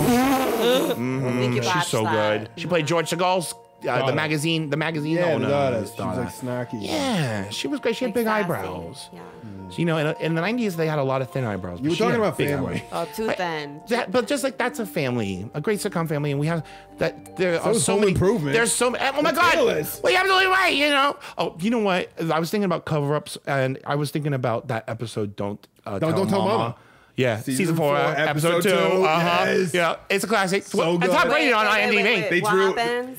[SPEAKER 2] She's so good. She played George Segal's the magazine
[SPEAKER 1] Yeah,
[SPEAKER 2] owner.
[SPEAKER 1] the daughter. She was like snarky.
[SPEAKER 2] Yeah, she was great. She had big eyebrows.
[SPEAKER 3] Yeah.
[SPEAKER 2] So, you know, in the 90s, they had a lot of thin eyebrows.
[SPEAKER 1] You were talking about family.
[SPEAKER 3] Oh, too thin.
[SPEAKER 2] But just like that's a family, a great sitcom family, and we have that. There are so
[SPEAKER 1] Home
[SPEAKER 2] many
[SPEAKER 1] Improvement.
[SPEAKER 2] There's so many. Oh my God! Well, you're absolutely right. You know. Oh, you know what? I was thinking about cover-ups, and I was thinking about that episode. Don't tell Momma. Yeah, season 4, episode 2.
[SPEAKER 1] Yes.
[SPEAKER 2] Yeah, it's a classic.
[SPEAKER 1] So good.
[SPEAKER 2] It's top rated on IMDb.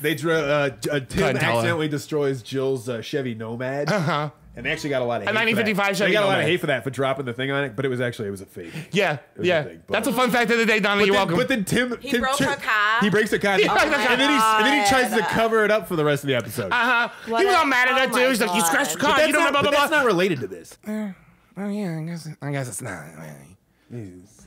[SPEAKER 1] They drew. Tim accidentally destroys Jill's Chevy Nomad. And they actually got a lot of hate.
[SPEAKER 2] A 1955 Chevy
[SPEAKER 1] They got a lot of
[SPEAKER 2] Nomad.
[SPEAKER 1] hate for that, for dropping the thing on it, but it was a fake.
[SPEAKER 2] Yeah, yeah. That's a fun fact of the day, Donna. You're welcome.
[SPEAKER 1] But then Tim
[SPEAKER 3] broke her car.
[SPEAKER 1] He breaks the car.
[SPEAKER 2] He broke the car.
[SPEAKER 1] And then he tries to cover it up for the rest of the episode.
[SPEAKER 2] He was all mad at her too. He's like, "You scratched the car.
[SPEAKER 1] But
[SPEAKER 2] You don't know."
[SPEAKER 1] but that's not related to this.
[SPEAKER 2] Oh yeah, I guess it's not.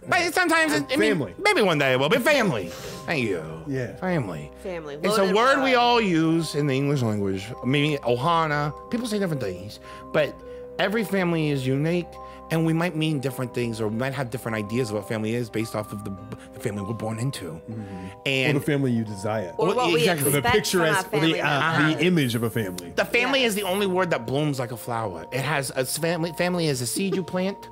[SPEAKER 2] But sometimes
[SPEAKER 1] family.
[SPEAKER 2] Maybe one day it will be family. Thank you.
[SPEAKER 1] Yeah.
[SPEAKER 2] Family.
[SPEAKER 3] Family.
[SPEAKER 2] It's a word we all use in the English language. Maybe ohana. People say different things, but every family is unique, and we might mean different things, or we might have different ideas of what family is based off of the family we're born into, and
[SPEAKER 1] or the family you desire,
[SPEAKER 3] or what we
[SPEAKER 1] exactly the
[SPEAKER 3] expect from
[SPEAKER 1] picturesque,
[SPEAKER 3] our family
[SPEAKER 1] the image of a family.
[SPEAKER 2] The family is the only word that blooms like a flower. It has a family. Family is a seed you plant.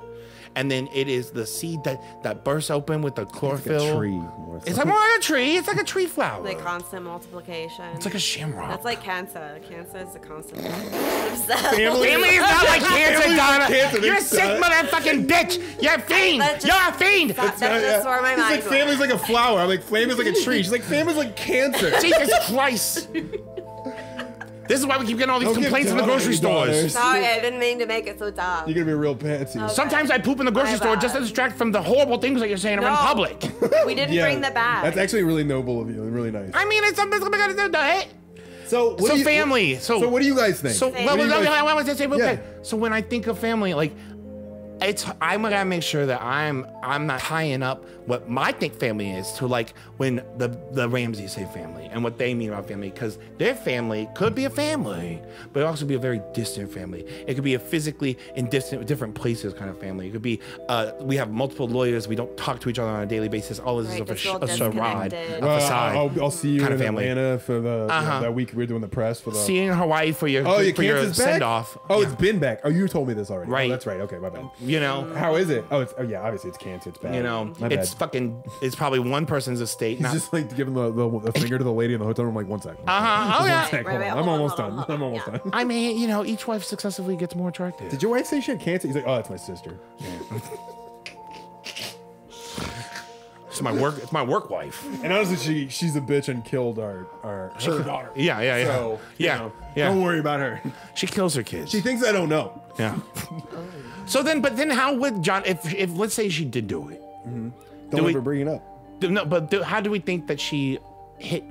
[SPEAKER 2] And then it is the seed that bursts open with the chlorophyll.
[SPEAKER 1] It's like a tree.
[SPEAKER 2] It's like more like a tree. It's like a tree flower.
[SPEAKER 3] Like constant multiplication.
[SPEAKER 2] It's like a shamrock.
[SPEAKER 3] That's like cancer. Cancer is a constant.
[SPEAKER 2] Family is not like cancer, Donna. You're a sick motherfucking bitch. You're a fiend. You're a fiend.
[SPEAKER 3] That's just where my mind
[SPEAKER 1] He's like, family's like a flower. I'm like, family's like a tree. She's like, family's like cancer.
[SPEAKER 2] Jesus Christ. This is why we keep getting all these complaints in the grocery stores.
[SPEAKER 3] Sorry, I didn't mean to make it so dumb.
[SPEAKER 1] You're gonna be a real Patsy.
[SPEAKER 3] Okay.
[SPEAKER 2] Sometimes I poop in the grocery store just to distract from the horrible things that you're saying around public.
[SPEAKER 3] We didn't bring the bag.
[SPEAKER 1] That's actually really noble of you and really nice.
[SPEAKER 2] I mean, it's something we gotta do, right?
[SPEAKER 1] So
[SPEAKER 2] family. So
[SPEAKER 1] what do you guys think?
[SPEAKER 2] So I was just saying, okay. So when I think of family, like I'm gonna make sure that I'm not tying up what I think family is to like when the Ramseys say family and what they mean about family, because their family could be a family, but it also be a very distant family. It could be a physically in different places kind of family. It could be we have multiple lawyers. We don't talk to each other on a daily basis. All this is a charade, a facade.
[SPEAKER 1] I'll see you
[SPEAKER 2] kind
[SPEAKER 1] in
[SPEAKER 2] of family.
[SPEAKER 1] Atlanta for that week we're doing the press for the.
[SPEAKER 2] See you in Hawaii for your send off.
[SPEAKER 1] Oh, it's been back. Oh, you told me this already.
[SPEAKER 2] Right.
[SPEAKER 1] Oh, that's right. Okay, my bad.
[SPEAKER 2] You know
[SPEAKER 1] how is it? Oh, yeah. Obviously, it's cancer. It's bad.
[SPEAKER 2] You know,
[SPEAKER 1] my
[SPEAKER 2] it's
[SPEAKER 1] bad.
[SPEAKER 2] it's probably one person's estate.
[SPEAKER 1] He's just like giving the finger to the lady in the hotel room. Like 1 second.
[SPEAKER 2] Oh yeah.
[SPEAKER 1] I'm almost done. I'm almost done.
[SPEAKER 2] I mean, you know, each wife successively gets more attractive.
[SPEAKER 1] Did your wife say she had cancer? He's like, oh, that's my sister. Yeah.
[SPEAKER 2] It's my work. It's my work wife.
[SPEAKER 1] And honestly, she's a bitch and killed her daughter.
[SPEAKER 2] Yeah.
[SPEAKER 1] So,
[SPEAKER 2] yeah.
[SPEAKER 1] Don't worry about her.
[SPEAKER 2] She kills her kids.
[SPEAKER 1] She thinks I don't know.
[SPEAKER 2] Yeah. So then, how would John? If let's say she did do it,
[SPEAKER 1] don't ever bring it up.
[SPEAKER 2] No, but how do we think that she hit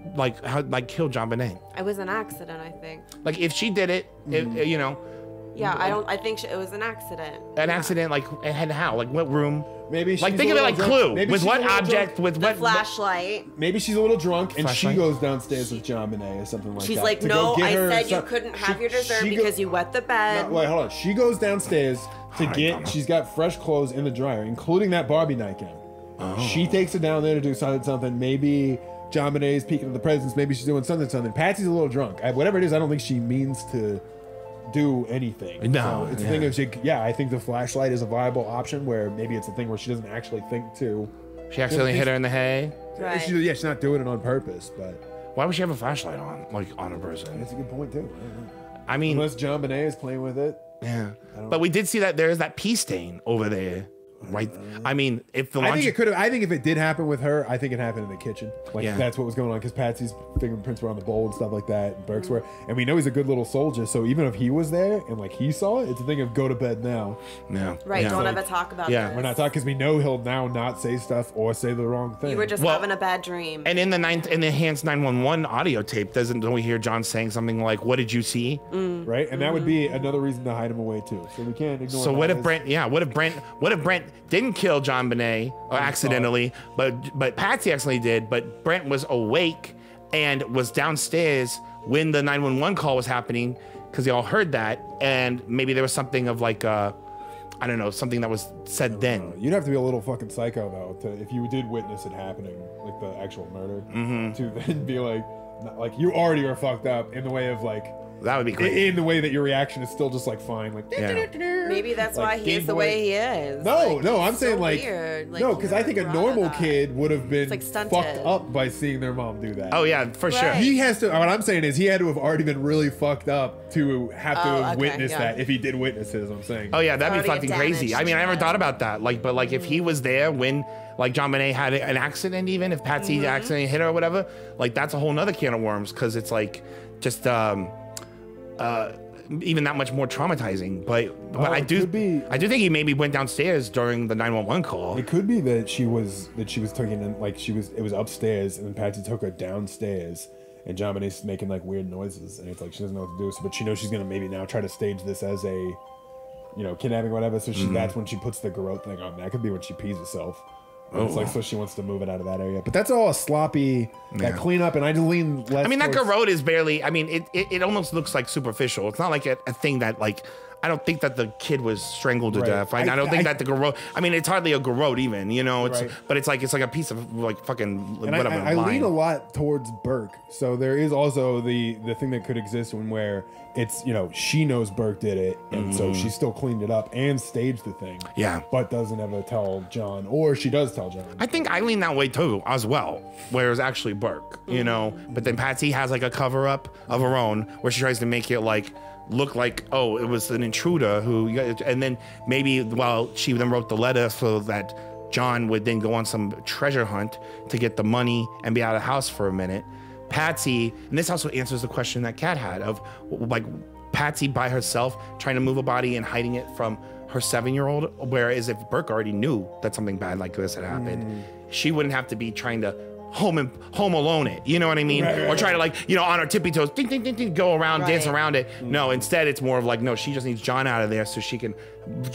[SPEAKER 2] killed JonBenet?
[SPEAKER 3] It was an accident, I think.
[SPEAKER 2] Like if she did it, you know.
[SPEAKER 3] Yeah, I think it was an accident.
[SPEAKER 2] An accident, like, and how? Like what room?
[SPEAKER 1] Maybe she's
[SPEAKER 2] like think of it like Clue.
[SPEAKER 1] Maybe
[SPEAKER 2] with what object? With
[SPEAKER 3] the
[SPEAKER 2] what
[SPEAKER 3] flashlight?
[SPEAKER 1] Maybe she's a little drunk and
[SPEAKER 2] Flashlight?
[SPEAKER 1] she goes downstairs with JonBenet or something like
[SPEAKER 3] She's
[SPEAKER 1] that.
[SPEAKER 3] like, no, I said you couldn't have your dessert because you wet the bed.
[SPEAKER 1] No, wait, hold on. She goes downstairs to get. She's got fresh clothes in the dryer, including that Barbie nightgown. She takes her down there to do something. Maybe JonBenet is peeking at the presents. Maybe she's doing something. Patsy's a little drunk. Whatever it is, I don't think she means to do anything.
[SPEAKER 2] No,
[SPEAKER 1] so it's a thing of I think the flashlight is a viable option where maybe it's a thing where she doesn't actually think to.
[SPEAKER 2] She accidentally hit her in the hay.
[SPEAKER 3] Right.
[SPEAKER 1] She's not doing it on purpose, but
[SPEAKER 2] why would she have a flashlight on a person?
[SPEAKER 1] That's a good point too.
[SPEAKER 2] I mean,
[SPEAKER 1] unless JonBenet is playing with it.
[SPEAKER 2] Yeah, but we did see that there's that pee stain over there. Right. I mean, if the
[SPEAKER 1] I think it could have. I think if it did happen with her, I think it happened in the kitchen. Like that's what was going on because Patsy's fingerprints were on the bowl and stuff like that. And Burke's were, and we know he's a good little soldier. So even if he was there and like he saw it, it's a thing of go to bed now.
[SPEAKER 2] Yeah.
[SPEAKER 3] Right. Don't ever talk about this.
[SPEAKER 1] We're not talking because we know he'll now not say stuff or say the wrong thing.
[SPEAKER 3] You were just having a bad dream.
[SPEAKER 2] And in the enhanced 911 audio tape, don't we hear John saying something like, "What did you see?"
[SPEAKER 1] Right. And that would be another reason to hide him away too. So we can't ignore.
[SPEAKER 2] So what if Brent? Yeah. What if Brent didn't kill JonBenet or accidentally, but Patsy accidentally did. But Brent was awake and was downstairs when the 911 call was happening because they all heard that, and maybe there was something of like I don't know, something that was said then.
[SPEAKER 1] You'd have to be a little fucking psycho though, if you did witness it happening, like the actual murder, to then be like, like you already are fucked up in the way of like.
[SPEAKER 2] That would be great.
[SPEAKER 1] In the way that your reaction is still just like fine, like
[SPEAKER 3] maybe that's
[SPEAKER 1] like,
[SPEAKER 3] why he is the way he is.
[SPEAKER 1] No,
[SPEAKER 3] like,
[SPEAKER 1] no, I'm saying
[SPEAKER 3] so
[SPEAKER 1] like
[SPEAKER 3] weird.
[SPEAKER 1] no, because I think a normal kid would have been
[SPEAKER 3] like
[SPEAKER 1] fucked up by seeing their mom do that.
[SPEAKER 2] Oh yeah, for sure.
[SPEAKER 1] He has to. What I'm saying is he had to have already been really fucked up to have to have witnessed that. If he did witness it, is what I'm saying.
[SPEAKER 2] Oh yeah, that'd be fucking crazy. I mean, I never thought about that. Like, but like if he was there when like JonBenet had an accident, even if Patsy accidentally hit her or whatever, like that's a whole nother can of worms because it's like just even that much more traumatizing. But I do think he maybe went downstairs during the 911 call.
[SPEAKER 1] It could be that she was taking in, like it was upstairs and then Patsy took her downstairs and JonBenet's making like weird noises and it's like she doesn't know what to do. So, but she knows she's gonna maybe now try to stage this as a kidnapping or whatever. So that's when she puts the garrote thing on. That could be when she pees herself. It's like so she wants to move it out of that area, but that's all a sloppy that cleanup. And I just lean less.
[SPEAKER 2] I mean, that
[SPEAKER 1] towards-
[SPEAKER 2] garrote is barely. I mean, it almost looks like superficial. It's not like a thing that like. I don't think that the kid was strangled to death. I don't think that the garrote. I mean, it's hardly a garrote even. It's but it's like a piece of like fucking
[SPEAKER 1] and
[SPEAKER 2] whatever.
[SPEAKER 1] I lean a lot towards Burke. So there is also the thing that could exist where it's she knows Burke did it, and so she still cleaned it up and staged the thing.
[SPEAKER 2] Yeah,
[SPEAKER 1] but doesn't ever tell John, or she does tell John.
[SPEAKER 2] I think I lean that way too as well, where it's actually Burke. But then Patsy has like a cover up of her own where she tries to make it like. Look like, oh, it was an intruder and then maybe she then wrote the letter so that John would then go on some treasure hunt to get the money and be out of the house for a minute. Patsy, and this also answers the question that Kat had of like Patsy by herself trying to move a body and hiding it from her 7-year-old, whereas if Burke already knew that something bad like this had happened, she wouldn't have to be trying to home alone it, you know what I mean? Or try to like, on her tippy toes, ding, ding, ding, ding, go around, dance around it. No, instead it's more of like, no, she just needs John out of there so she can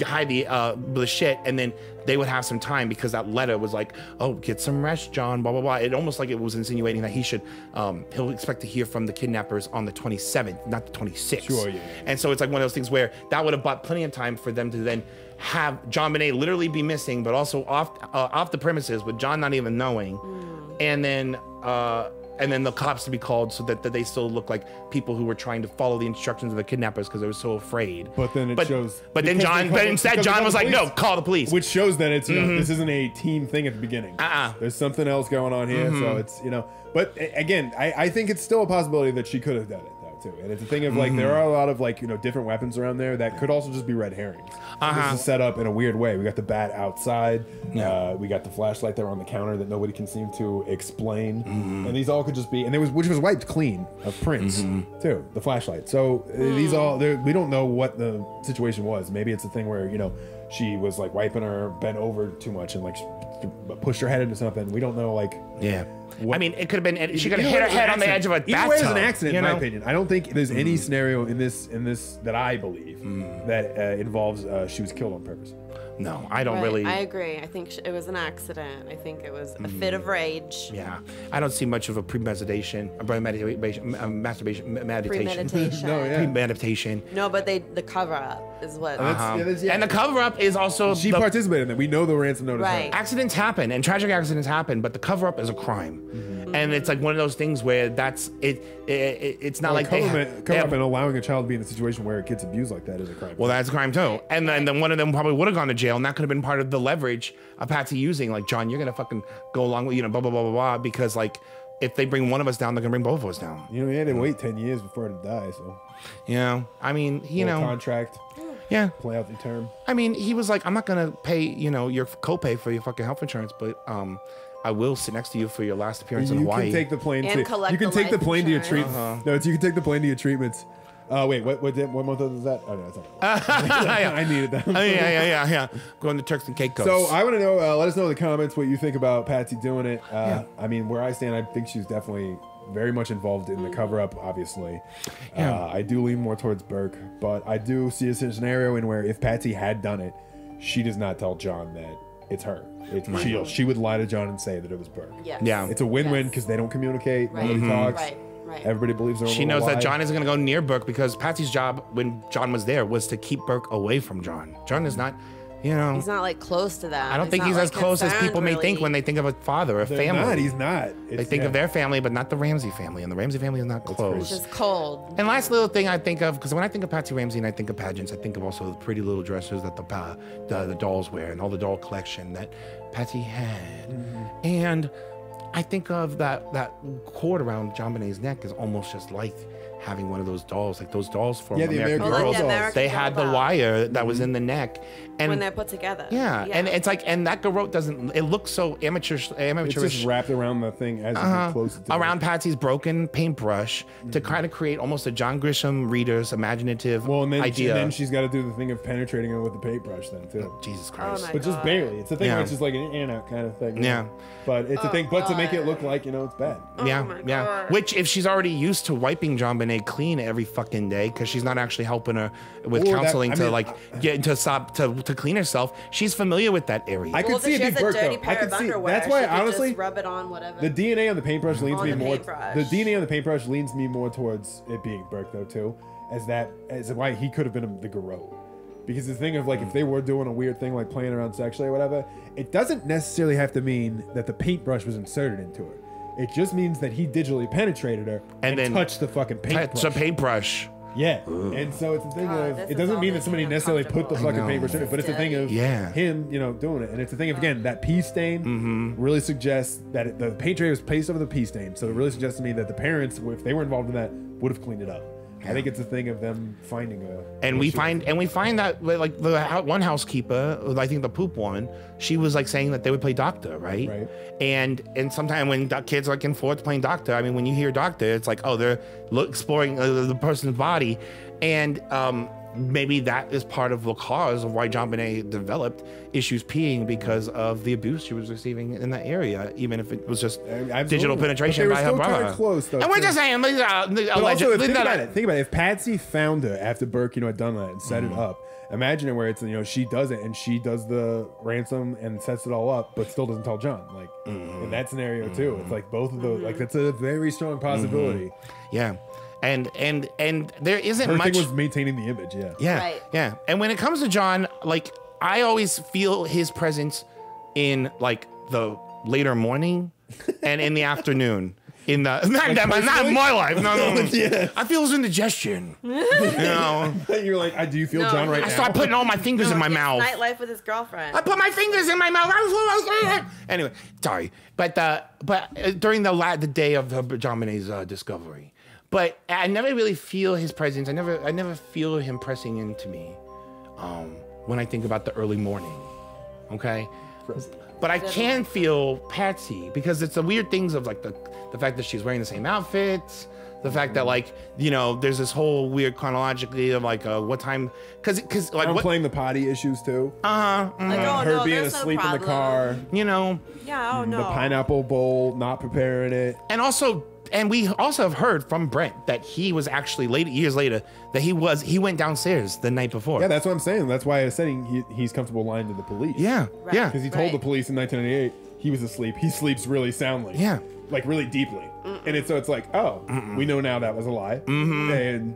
[SPEAKER 2] hide the shit, and then they would have some time because that letter was like, oh, get some rest, John, blah, blah, blah. It almost like it was insinuating that he should, he'll expect to hear from the kidnappers on the 27th, not the 26th.
[SPEAKER 1] Sure, yeah.
[SPEAKER 2] And so it's like one of those things where that would have bought plenty of time for them to then have JonBenet literally be missing, but also off the premises with John not even knowing. And then the cops to be called so that they still look like people who were trying to follow the instructions of the kidnappers because they were so afraid.
[SPEAKER 1] But then it shows.
[SPEAKER 2] But then instead John was like, no, call the police.
[SPEAKER 1] Which shows that it's this isn't a team thing at the beginning. There's something else going on here. So it's But again, I think it's still a possibility that she could have done it. Too. And it's a thing of like there are a lot of like different weapons around there that could also just be red herrings. This is set up in a weird way. We got the bat outside. We got the flashlight there on the counter that nobody can seem to explain. And these all could just be, and which was wiped clean of prints too. The flashlight. So these all we don't know what the situation was. Maybe it's a thing where she was like wiping her bent over too much and like pushed her head into something. We don't know like.
[SPEAKER 2] Yeah. I mean, it could have been. She could have hit her head on the edge of a bathtub.
[SPEAKER 1] Either way, it's an accident, in my opinion. I don't think there's any scenario in this that I believe that involves she was killed on purpose.
[SPEAKER 2] No, I don't really.
[SPEAKER 3] I agree. I think it was an accident. I think it was a fit of rage.
[SPEAKER 2] Yeah, I don't see much of a premeditation, meditation. Premeditation.
[SPEAKER 3] No, but the cover up is what.
[SPEAKER 2] And the cover up is also
[SPEAKER 1] she participated in that. We know the ransom notice.
[SPEAKER 3] Right.
[SPEAKER 2] Accidents happen and tragic accidents happen, but the cover up is a crime. And it's like one of those things where that's it. It's not like
[SPEAKER 1] cover up and allowing a child to be in a situation where it gets abused like that is a crime.
[SPEAKER 2] Well, that's a crime too. And then one of them probably would have gone to jail, and that could have been part of the leverage of Patsy using, like, John, you're gonna fucking go along with blah blah blah blah blah, because like if they bring one of us down, they're gonna bring both of us down.
[SPEAKER 1] He had to wait 10 years before it died. So
[SPEAKER 2] I mean,
[SPEAKER 1] contract.
[SPEAKER 2] Yeah.
[SPEAKER 1] Play out the term.
[SPEAKER 2] I mean, he was like, I'm not gonna pay your copay for your fucking health insurance, but I will sit next to you for your last appearance in Hawaii.
[SPEAKER 1] You can take the plane.
[SPEAKER 3] You can
[SPEAKER 1] take the plane to your treatment. No, you can take the plane to your treatments. Wait, what month was that? Oh no, it's not. I needed that.
[SPEAKER 2] Yeah. Going to Turks and Caicos.
[SPEAKER 1] So I want to know. Let us know in the comments what you think about Patsy doing it. I mean, where I stand, I think she's definitely very much involved in the cover up. Obviously, I do lean more towards Burke, but I do see a scenario in where if Patsy had done it, she does not tell John that it's her. She would lie to John and say that it was Burke.
[SPEAKER 3] Yes.
[SPEAKER 2] Yeah.
[SPEAKER 1] It's a win-win because they don't communicate. Nobody talks. Right. Everybody believes their own.
[SPEAKER 2] She knows
[SPEAKER 1] lie.
[SPEAKER 2] that John isn't going to go near Burke because Patsy's job when John was there was to keep Burke away from John. John is not You know,
[SPEAKER 3] he's not like close to them.
[SPEAKER 2] I don't think he's as close as people may think when they think of a father, a family.
[SPEAKER 1] He's not.
[SPEAKER 2] They think of their family, but not the Ramsey family, and the Ramsey family is not close.
[SPEAKER 3] It's just cold.
[SPEAKER 2] And last little thing I think of, because when I think of Patsy Ramsey and I think of pageants, I think of also the pretty little dresses that the dolls wear and all the doll collection that Patsy had. And I think of that cord around JonBenet's neck is almost just like having one of those dolls, like those dolls from American Girl dolls. They had the wire that was in the neck, and
[SPEAKER 3] when they're put together.
[SPEAKER 2] Yeah, and it's like, and that garrote doesn't. It looks so amateurish.
[SPEAKER 1] It's just wrapped around the thing as you get closer to
[SPEAKER 2] around Patsy's broken paintbrush to kind of create almost a John Grisham reader's imaginative idea.
[SPEAKER 1] And then she's got to do the thing of penetrating it with the paintbrush then too.
[SPEAKER 2] Jesus Christ!
[SPEAKER 1] But just barely. It's a thing where it's just like an in and out kind of thing.
[SPEAKER 2] Yeah.
[SPEAKER 1] But it's a thing. But to make it look like it's bad.
[SPEAKER 2] Yeah. Which if she's already used to wiping JonBenet clean every fucking day because she's not actually helping her with counseling get to stop to clean herself, she's familiar with that area.
[SPEAKER 1] I could see it being Burke though. I could see. That's why honestly,
[SPEAKER 3] rub it on whatever.
[SPEAKER 1] The DNA on the paintbrush leans me more. The DNA on the paintbrush leans me more towards it being Burke though too, as why he could have been the garrote. Because the thing of like, if they were doing a weird thing like playing around sexually or whatever, it doesn't necessarily have to mean that the paintbrush was inserted into her. It just means that he digitally penetrated her and then touched the fucking paintbrush.
[SPEAKER 2] Touched the paintbrush.
[SPEAKER 1] Yeah. And so it's a thing of, it doesn't mean that somebody necessarily put the fucking paintbrush in it, but it's a thing of him, doing it. And it's a thing of, again, that pee stain really suggests that the paint tray was placed over the pee stain. So it really suggests to me that the parents, if they were involved in that, would have cleaned it up. I think it's a thing of them finding
[SPEAKER 2] and we find that like the one housekeeper, I think the poop one, she was like saying that they would play doctor, right? And sometimes when kids are like in fourth playing doctor, I mean, when you hear doctor, it's like, oh, they're exploring the person's body, and maybe that is part of the cause of why JonBenet developed issues peeing because of the abuse she was receiving in that area, even if it was just digital penetration by her brother.
[SPEAKER 1] Close, though,
[SPEAKER 2] and we're just saying,
[SPEAKER 1] think about it. Think about it. If Patsy found her after Burke, had done that and set it up, imagine it where it's she does it and she does the ransom and sets it all up, but still doesn't tell John. Like in that scenario too, it's like both of those. Like that's a very strong possibility.
[SPEAKER 2] Yeah. And there isn't much.
[SPEAKER 1] Her thing was maintaining the image,
[SPEAKER 2] yeah. And when it comes to John, like I always feel his presence in like the later morning and in the afternoon. In the not in my life. No. I feel his indigestion.
[SPEAKER 1] You're like, do you feel John right now?
[SPEAKER 2] I start putting all my fingers in my mouth.
[SPEAKER 3] Nightlife with his girlfriend.
[SPEAKER 2] I put my fingers in my mouth. Anyway, sorry, but during the day of JonBenet's discovery. But I never really feel his presence. I never feel him pressing into me when I think about the early morning. Okay? But I can feel Patsy because it's the weird things of like the fact that she's wearing the same outfits, the fact that like, there's this whole weird chronologically of like what time, because like
[SPEAKER 1] I'm playing the potty issues too.
[SPEAKER 3] Her
[SPEAKER 1] being asleep in the car.
[SPEAKER 3] Yeah,
[SPEAKER 1] the pineapple bowl, not preparing it.
[SPEAKER 2] And we also have heard from Brent that he was actually years later that he went downstairs the night before.
[SPEAKER 1] Yeah, that's what I'm saying. That's why I was saying he's comfortable lying to the police.
[SPEAKER 2] Yeah, yeah.
[SPEAKER 1] Because he told the police in 1998 he was asleep. He sleeps really soundly.
[SPEAKER 2] Yeah,
[SPEAKER 1] like really deeply. And it's like, we know now that was a lie. And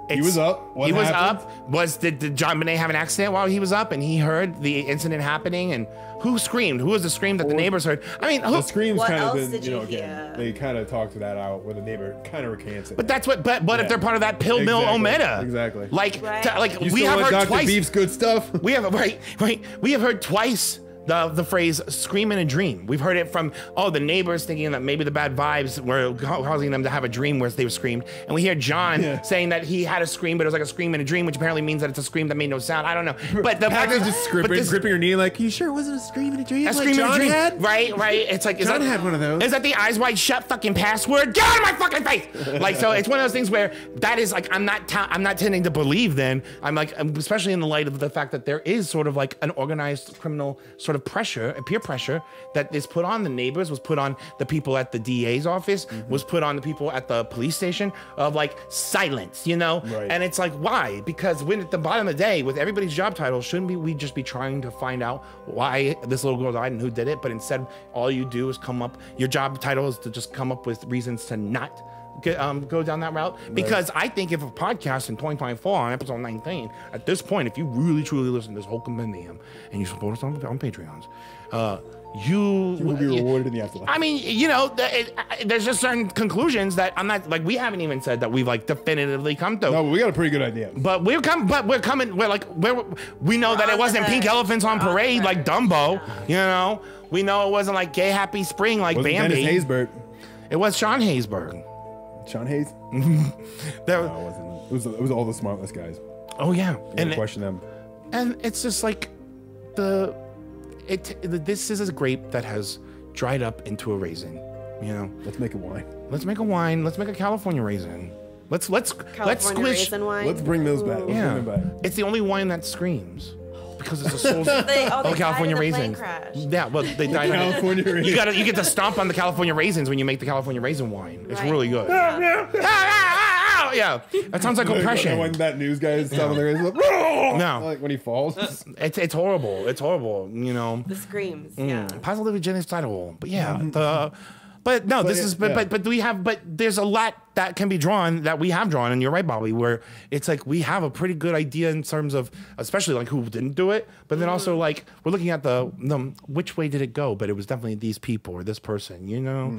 [SPEAKER 1] he was up. What happened?
[SPEAKER 2] Did JonBenet have an accident while he was up and he heard the incident happening? And who screamed? Who was the scream that the neighbors heard? I mean,
[SPEAKER 1] the screams kind of been, again, they kind of talked that out where the neighbor kind of recants it.
[SPEAKER 2] But that's what. But if they're part of that pill mill Omerta,
[SPEAKER 1] exactly.
[SPEAKER 2] Like
[SPEAKER 1] we have heard Dr. twice. Beef's good stuff.
[SPEAKER 2] We have We have heard twice. The phrase "scream in a dream." We've heard it from the neighbors thinking that maybe the bad vibes were causing them to have a dream where they were screamed, and we hear John saying that he had a scream, but it was like a scream in a dream, which apparently means that it's a scream that made no sound. I don't know, but the fact is
[SPEAKER 1] just gripping her knee, like, you sure it wasn't a scream in a dream?
[SPEAKER 2] A scream in a dream, right? It's like
[SPEAKER 1] John had one of those.
[SPEAKER 2] Is that the eyes wide shut fucking password? Get out of my fucking face! Like, so it's one of those things where that is like I'm not tending to believe. Then I'm like, especially in the light of the fact that there is sort of like an organized criminal sort of pressure. Peer pressure that is put on the neighbors, was put on the people at the DA's office, was put on the people at the police station of like silence, And it's like, why? Because when at the bottom of the day, with everybody's job title, shouldn't we just be trying to find out why this little girl died and who did it? But instead, all you do is your job title is to just come up with reasons to not go down that route, because I think if a podcast in 2024 on episode 19, at this point, if you really truly listen to this whole compendium and you support us on Patreons, you
[SPEAKER 1] will be rewarded in the afterlife.
[SPEAKER 2] I mean, you know, there's just certain conclusions that I'm not like, we haven't even said that we've like definitively come to.
[SPEAKER 1] No, but we got a pretty good idea.
[SPEAKER 2] But we're coming. We know that it wasn't pink elephants on parade like Dumbo. You know, we know it wasn't like gay happy spring like Bambi.
[SPEAKER 1] Dennis Haysbert.
[SPEAKER 2] It was Sean Haysbert.
[SPEAKER 1] Sean Hayes?
[SPEAKER 2] No,
[SPEAKER 1] it wasn't. It was all the smartless guys.
[SPEAKER 2] Oh yeah,
[SPEAKER 1] and question them.
[SPEAKER 2] And it's just like this is a grape that has dried up into a raisin. You know.
[SPEAKER 1] Let's make a wine.
[SPEAKER 2] Let's make a wine. Let's make a California raisin. Let's squish.
[SPEAKER 3] Raisin wine?
[SPEAKER 1] Let's bring those back. Let's
[SPEAKER 2] Yeah,
[SPEAKER 1] bring them back.
[SPEAKER 2] it's the only wine that screams. Because it's a soul of California raisins. Yeah, well, they died.
[SPEAKER 1] California raisins.
[SPEAKER 2] You get to stomp on the California raisins when you make the California raisin wine. It's really good. Yeah, that sounds like oppression.
[SPEAKER 1] When that news guy is stomping the raisins,
[SPEAKER 2] no,
[SPEAKER 1] like when he falls.
[SPEAKER 2] It's horrible. It's horrible. You know.
[SPEAKER 3] The screams.
[SPEAKER 2] Positively genocidal. But yeah, But no, but there's a lot that can be drawn that we have drawn, and you're right, Bobby, where it's like we have a pretty good idea in terms of, especially like who didn't do it, but then also like we're looking at the which way did it go, but it was definitely these people or this person, you know?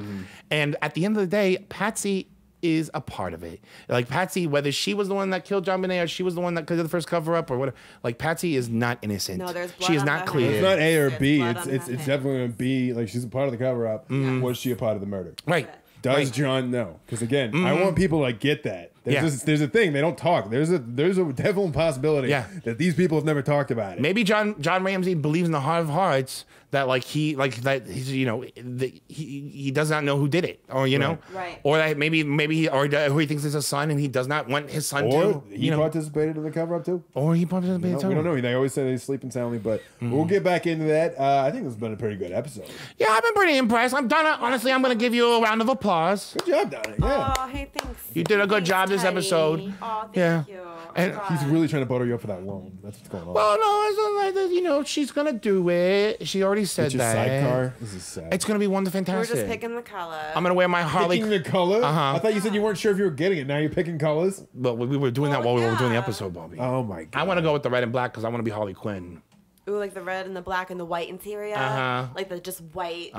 [SPEAKER 2] And at the end of the day, Patsy is a part of it. Like Patsy, whether she was the one that killed JonBenet or she was the one that did the first cover up or whatever, like Patsy is not innocent.
[SPEAKER 3] No, there's blood
[SPEAKER 2] she is
[SPEAKER 3] on
[SPEAKER 2] not
[SPEAKER 3] her
[SPEAKER 2] clear.
[SPEAKER 1] It's not A or B.
[SPEAKER 3] There's
[SPEAKER 1] It's definitely going to be like she's a part of the cover up. Was she a part of the murder?
[SPEAKER 2] Right.
[SPEAKER 1] Does John know? Because again, I want people to like get that. There's a thing they don't talk. There's a definite possibility that these people have never talked about it.
[SPEAKER 2] Maybe John Ramsey believes in the heart of hearts that he does not know who did it, or you know, or that maybe he thinks it's his son and he does not want his son
[SPEAKER 1] or he participated in the cover up too.
[SPEAKER 2] Or he participated too.
[SPEAKER 1] We don't know. They always say he's sleeping soundly, but we'll get back into that. I think this has been a pretty good episode.
[SPEAKER 2] Yeah, I've been pretty impressed. Honestly, I'm gonna give you a round of applause.
[SPEAKER 1] Good job, Donna. Yeah.
[SPEAKER 3] Oh, hey, thanks.
[SPEAKER 2] You did a good job this episode.
[SPEAKER 3] Oh, thank you.
[SPEAKER 2] And
[SPEAKER 1] he's really trying to butter you up for that loan. That's what's going on.
[SPEAKER 2] Well, no, it's not like, you know, she's gonna do it. She already said
[SPEAKER 1] it's
[SPEAKER 2] that.
[SPEAKER 1] Sidecar. This is sad.
[SPEAKER 2] It's gonna be one fantastic.
[SPEAKER 3] We're just picking the color.
[SPEAKER 2] I'm gonna wear my Harley.
[SPEAKER 1] Picking the color? I thought you said you weren't sure if you were getting it. Now you're picking colors.
[SPEAKER 2] Well, we were doing that while we were doing the episode, Bobby.
[SPEAKER 1] Oh my god.
[SPEAKER 2] I want to go with the red and black because I want to be Harley Quinn.
[SPEAKER 3] Ooh, like the red and the black and the white interior. Like the just white.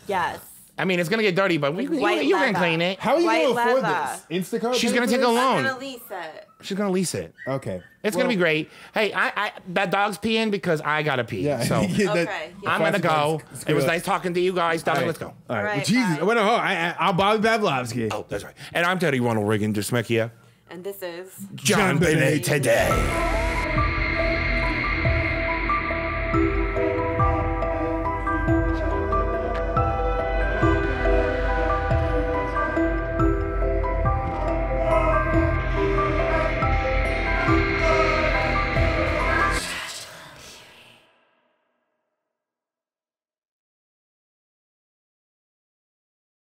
[SPEAKER 3] Yes.
[SPEAKER 2] I mean, it's gonna get dirty, but you can clean it.
[SPEAKER 1] How are you gonna afford this? Instacart?
[SPEAKER 2] She's gonna take a loan.
[SPEAKER 3] I'm gonna lease it.
[SPEAKER 2] She's gonna lease it.
[SPEAKER 1] Okay.
[SPEAKER 2] It's gonna be great. Hey, I that dog's peeing because I gotta pee.
[SPEAKER 1] Yeah.
[SPEAKER 2] So I'm gonna go. It was nice talking to you guys. Darling, let's go.
[SPEAKER 1] All right. Well, Jesus. I'm Bobby Pavlovsky.
[SPEAKER 2] Oh, that's right. And I'm Teddy Ronald Reagan, just here.
[SPEAKER 3] And this is
[SPEAKER 2] JonBenet today.